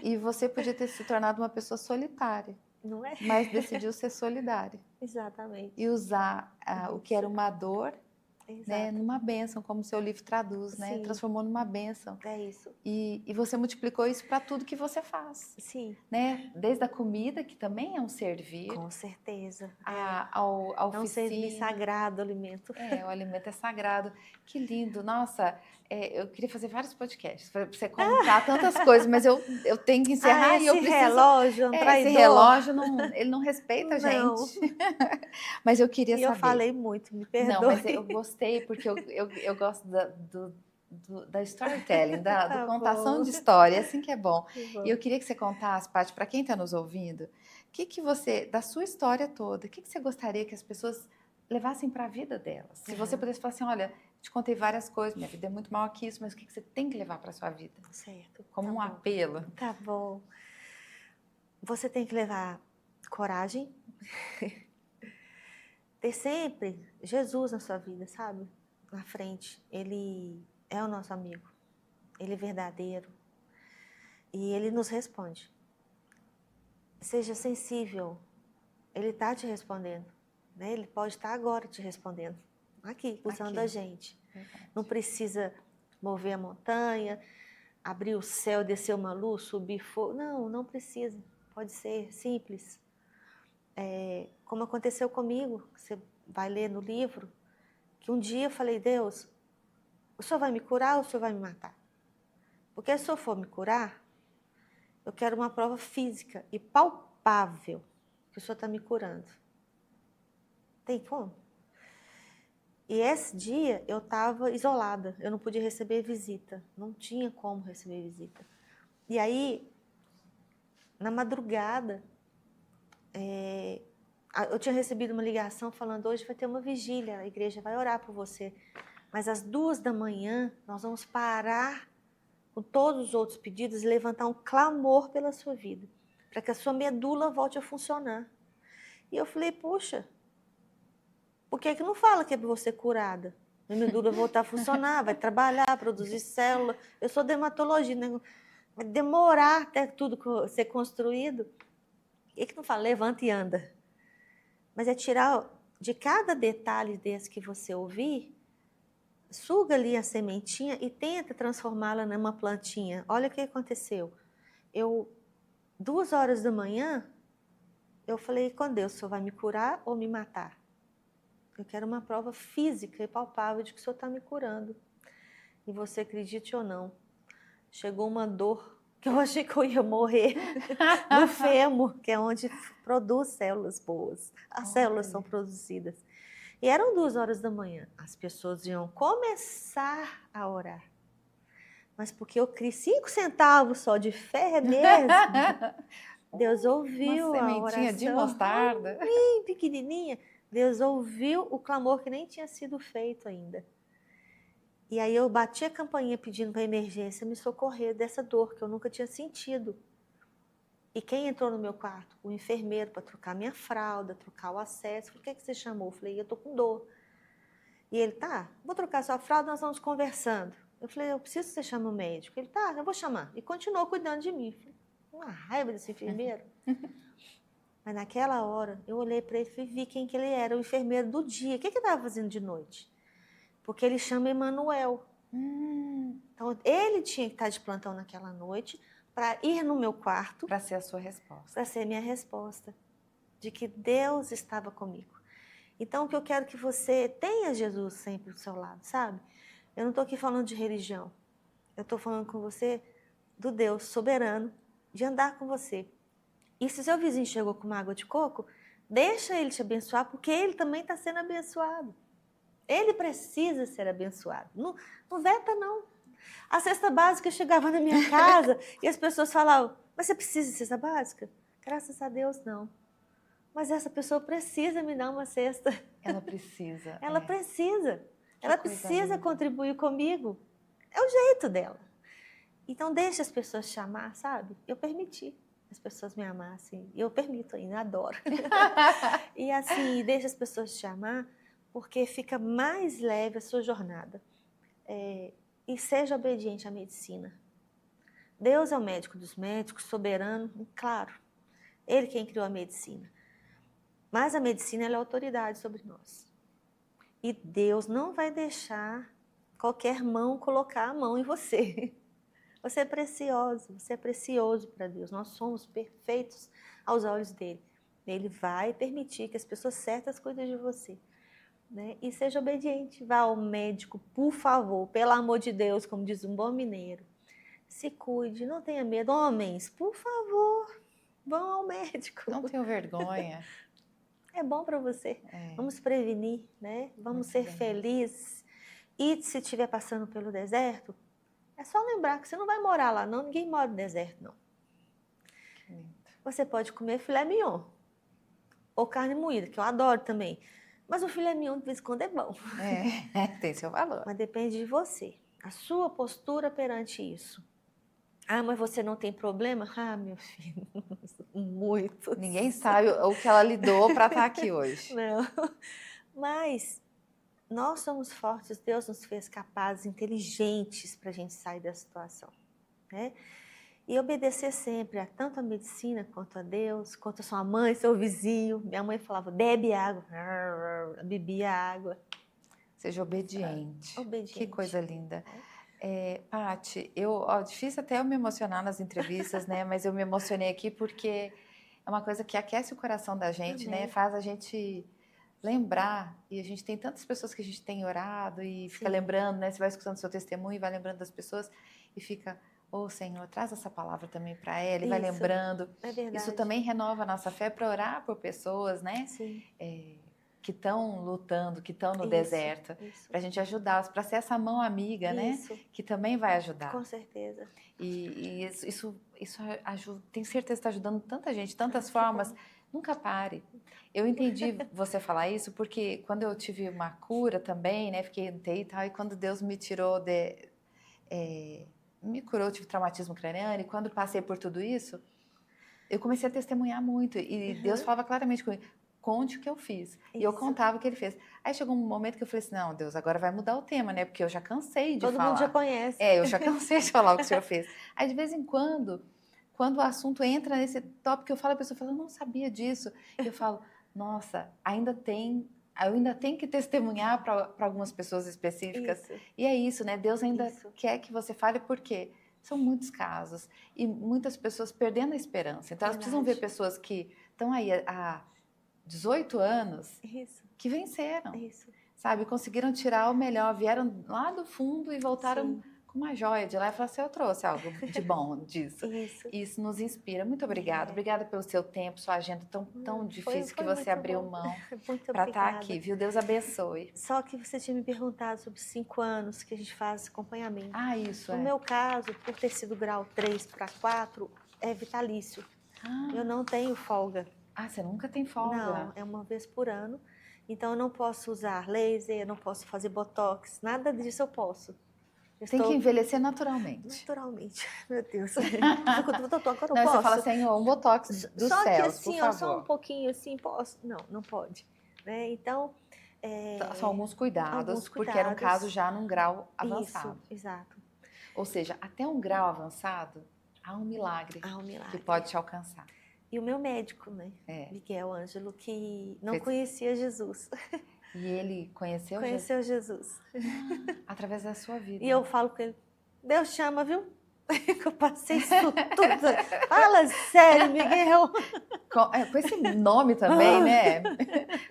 E você podia ter se tornado uma pessoa solitária. Não é? Mas decidiu ser solidária. Exatamente. E usar o que era uma dor, Exato. né, numa bênção, como o seu livro traduz, né? Sim. Transformou numa bênção. É isso. E você multiplicou isso para tudo que você faz. Sim. Né? Desde a comida, que também é um servir. Com certeza. Ao É um serviço sagrado, o alimento. O alimento é sagrado. Que lindo. Nossa, eu queria fazer vários podcasts para você contar tantas coisas, mas eu tenho que encerrar e eu preciso... relógio, esse relógio, ele não respeita a gente. Mas eu queria saber. Eu falei muito, me perdoe. Não, mas eu gostei, porque eu gosto da storytelling, da contação de história, assim que é bom. E eu queria que você contasse, Paty, para quem está nos ouvindo, que você, da sua história toda, o que você gostaria que as pessoas levassem para a vida delas? Se você pudesse falar assim, olha, te contei várias coisas, minha vida é muito mal que isso, mas o que você tem que levar para a sua vida? Certo. Como um apelo. Tá bom. Você tem que levar coragem, ter sempre Jesus na sua vida, sabe? Na frente. Ele é o nosso amigo. Ele é verdadeiro. E ele nos responde. Seja sensível. Ele está te respondendo. Né? Ele pode estar agora te respondendo. Aqui, usando a gente. Verdade. Não precisa mover a montanha, abrir o céu, descer uma luz, subir fogo. Não, não precisa. Pode ser simples. Como aconteceu comigo, você vai ler no livro, que um dia eu falei, Deus, o Senhor vai me curar ou o Senhor vai me matar? Porque se o Senhor for me curar, eu quero uma prova física e palpável que o Senhor está me curando. Tem como? E esse dia eu estava isolada, eu não podia receber visita, não tinha como receber visita. E aí, na madrugada, eu tinha recebido uma ligação falando, hoje vai ter uma vigília, a igreja vai orar por você. Mas às 2 da manhã, nós vamos parar com todos os outros pedidos e levantar um clamor pela sua vida, para que a sua medula volte a funcionar. E eu falei, puxa, por que não fala que é para você curada? Minha medula voltar a funcionar, vai trabalhar, produzir célula. Eu sou dermatologista, né? Vai demorar até tudo ser construído. E que não fala, levanta e anda. Mas é tirar de cada detalhe desse que você ouvir, suga ali a sementinha e tenta transformá-la numa plantinha. Olha o que aconteceu. 2 horas da manhã, eu falei com Deus, o Senhor vai me curar ou me matar? Eu quero uma prova física e palpável de que o Senhor está me curando. E você acredite ou não, chegou uma dor que eu achei que eu ia morrer no fêmur, que é onde produz células boas. As células são produzidas. E eram 2 horas da manhã. As pessoas iam começar a orar. Mas porque eu criei 5 centavos só de fé mesmo, Deus ouviu a oração. Uma sementinha de mostarda. Bem pequenininha. Deus ouviu o clamor que nem tinha sido feito ainda. E aí eu bati a campainha pedindo para a emergência me socorrer dessa dor que eu nunca tinha sentido. E quem entrou no meu quarto? O enfermeiro para trocar minha fralda, trocar o acesso. Por que você chamou? Eu falei, eu estou com dor. E ele, tá, vou trocar sua fralda, nós vamos conversando. Eu falei, eu preciso que você chame o médico. Ele, tá, eu vou chamar. E continuou cuidando de mim. Falei, uma raiva desse enfermeiro. Mas naquela hora, eu olhei para ele e vi quem que ele era, o enfermeiro do dia. O que ele estava fazendo de noite? Porque ele chama Emanuel. Então, ele tinha que estar de plantão naquela noite para ir no meu quarto. Para ser a sua resposta. Para ser minha resposta. De que Deus estava comigo. Então, o que eu quero que você tenha Jesus sempre do seu lado, sabe? Eu não estou aqui falando de religião. Eu estou falando com você do Deus soberano, de andar com você. E se seu vizinho chegou com uma água de coco, deixa ele te abençoar, porque ele também está sendo abençoado. Ele precisa ser abençoado. Não, não veta, não. A cesta básica chegava na minha casa e as pessoas falavam, mas você precisa de cesta básica? Graças a Deus, não. Mas essa pessoa precisa me dar uma cesta. Ela precisa. Ela precisa. Que ela precisa contribuir comigo. É o jeito dela. Então, deixa as pessoas te amar, sabe? Eu permiti as pessoas me amassem. E eu permito ainda, adoro. E assim, deixa as pessoas te amar, porque fica mais leve a sua jornada. E seja obediente à medicina. Deus é o médico dos médicos, soberano, claro. Ele quem criou a medicina. Mas a medicina ela é autoridade sobre nós. E Deus não vai deixar qualquer mão colocar a mão em você. Você é precioso, você é precioso para Deus. Nós somos perfeitos aos olhos dele. Ele vai permitir que as pessoas certas cuidem de você. Né? E seja obediente. Vá ao médico, por favor, pelo amor de Deus, como diz um bom mineiro. Se cuide, não tenha medo. Homens, por favor, vão ao médico. Não tenho vergonha. É bom para você. Vamos prevenir, né? Vamos ser felizes. E se estiver passando pelo deserto, é só lembrar que você não vai morar lá, não. Ninguém mora no deserto, não. Que lindo. Você pode comer filé mignon. Ou carne moída, que eu adoro também. Mas o filé mignon, de vez em quando, é bom. Tem seu valor. Mas depende de você. A sua postura perante isso. Ah, mas você não tem problema? Ah, meu filho, muito. Ninguém sabe o que ela lidou para estar aqui hoje. Não. Mas nós somos fortes, Deus nos fez capazes, inteligentes para a gente sair da situação. Né? E obedecer sempre a tanto a medicina quanto a Deus, quanto a sua mãe, seu vizinho. Minha mãe falava, bebe água. Bebia água. Seja obediente. Obediente. Que coisa linda. Paty, difícil até eu me emocionar nas entrevistas, né? Mas eu me emocionei aqui porque é uma coisa que aquece o coração da gente, né? Faz a gente lembrar, e a gente tem tantas pessoas que a gente tem orado e fica Sim. lembrando, né? Você vai escutando seu testemunho e vai lembrando das pessoas e fica, ô Senhor, traz essa palavra também para ela e vai Isso, lembrando. é verdade. Isso também renova a nossa fé para orar por pessoas, né? Sim, Que estão lutando, que estão no isso, deserto, isso, para a gente ajudá-los, para ser essa mão amiga, né? isso, Que também vai ajudar. com certeza. E isso ajuda, tenho certeza que está ajudando tanta gente, tantas Que formas. bom. Nunca pare. Eu entendi você falar isso porque quando eu tive uma cura também, né? Fiquei no TI e tal, e quando Deus me tirou me curou, tive traumatismo craniano, e quando passei por tudo isso, eu comecei a testemunhar muito. E Deus falava claramente comigo, conte o que eu fiz. E eu Isso. contava o que ele fez. Aí chegou um momento que eu falei assim, não, Deus, agora vai mudar o tema, né? Porque eu já cansei de Todo falar. mundo já conhece. Eu já cansei de falar o que o senhor fez. Aí, de vez em quando o assunto entra nesse tópico, eu falo, a pessoa fala, eu não sabia disso. Eu falo, nossa, eu ainda tenho que testemunhar para algumas pessoas específicas. Isso. E é isso, né? Deus ainda Isso. quer que você fale, porque são muitos casos e muitas pessoas perdendo a esperança. Então, elas precisam ver Verdade. pessoas que estão aí há 18 anos Isso, que venceram, isso. sabe? Conseguiram tirar o melhor, vieram lá do fundo e voltaram Sim. com uma joia de lá e falaram assim, eu trouxe algo de bom disso. Isso. Isso nos inspira. Muito obrigada. Obrigada pelo seu tempo, sua agenda tão difícil que foi você muito abriu bom. mão Muito para estar obrigada. aqui, viu? Deus abençoe. Só que você tinha me perguntado sobre 5 anos que a gente faz acompanhamento. Ah, isso No meu caso, por ter sido grau 3 para 4, é vitalício. Eu não tenho folga. Você nunca tem folga? Não, é uma vez por ano. Então eu não posso usar laser, eu não posso fazer botox, nada disso eu posso. Tem que envelhecer naturalmente. Naturalmente, meu Deus. Agora eu Não, posso. você fala, Senhor, um botox dos Só que céus, assim, por ó, favor. só um pouquinho assim, posso? Não, não pode. Né? Então, São alguns cuidados, porque era um caso já num grau avançado. Isso, exato. Ou seja, até um grau avançado, há um milagre, Há um milagre. que pode te alcançar. E o meu médico, né? Miguel Ângelo, que não conhecia Jesus. E ele conheceu Jesus. Através da sua vida. E eu falo com ele, Deus chama, viu? Que eu passei isso tudo. Fala sério, Miguel. Com esse nome também, né?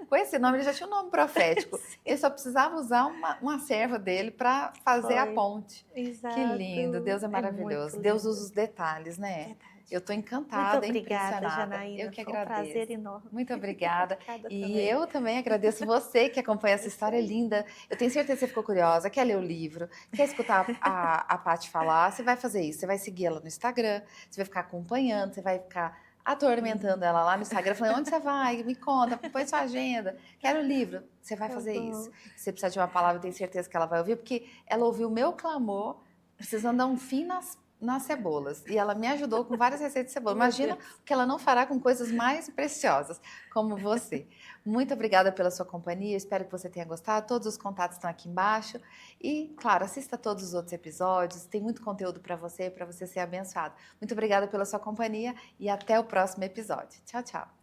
Com esse nome, ele já tinha um nome profético. Ele só precisava usar uma serva dele para fazer a ponte. Exato. Que lindo, Deus é maravilhoso. Deus usa os detalhes, né? Verdade. Eu estou encantada, muito obrigada, impressionada. Janaína. Eu que Foi agradeço. Um prazer enorme. Muito obrigada. Obrigada E também. eu também agradeço você que acompanha essa história linda. Eu tenho certeza que você ficou curiosa, quer ler o livro, quer escutar a Paty falar. Você vai fazer isso, você vai seguir ela no Instagram, você vai ficar acompanhando, você vai ficar atormentando ela lá no Instagram, falando, onde você vai? Me conta, põe sua agenda. Quero o livro. Você vai fazer isso. Se você precisar de uma palavra, eu tenho certeza que ela vai ouvir, porque ela ouviu o meu clamor, precisando dar um fim nas cebolas. E ela me ajudou com várias receitas de cebola. Imagina o que ela não fará com coisas mais preciosas, como você. Muito obrigada pela sua companhia. Espero que você tenha gostado. Todos os contatos estão aqui embaixo. E, claro, assista todos os outros episódios. Tem muito conteúdo para você ser abençoado. Muito obrigada pela sua companhia e até o próximo episódio. Tchau, tchau.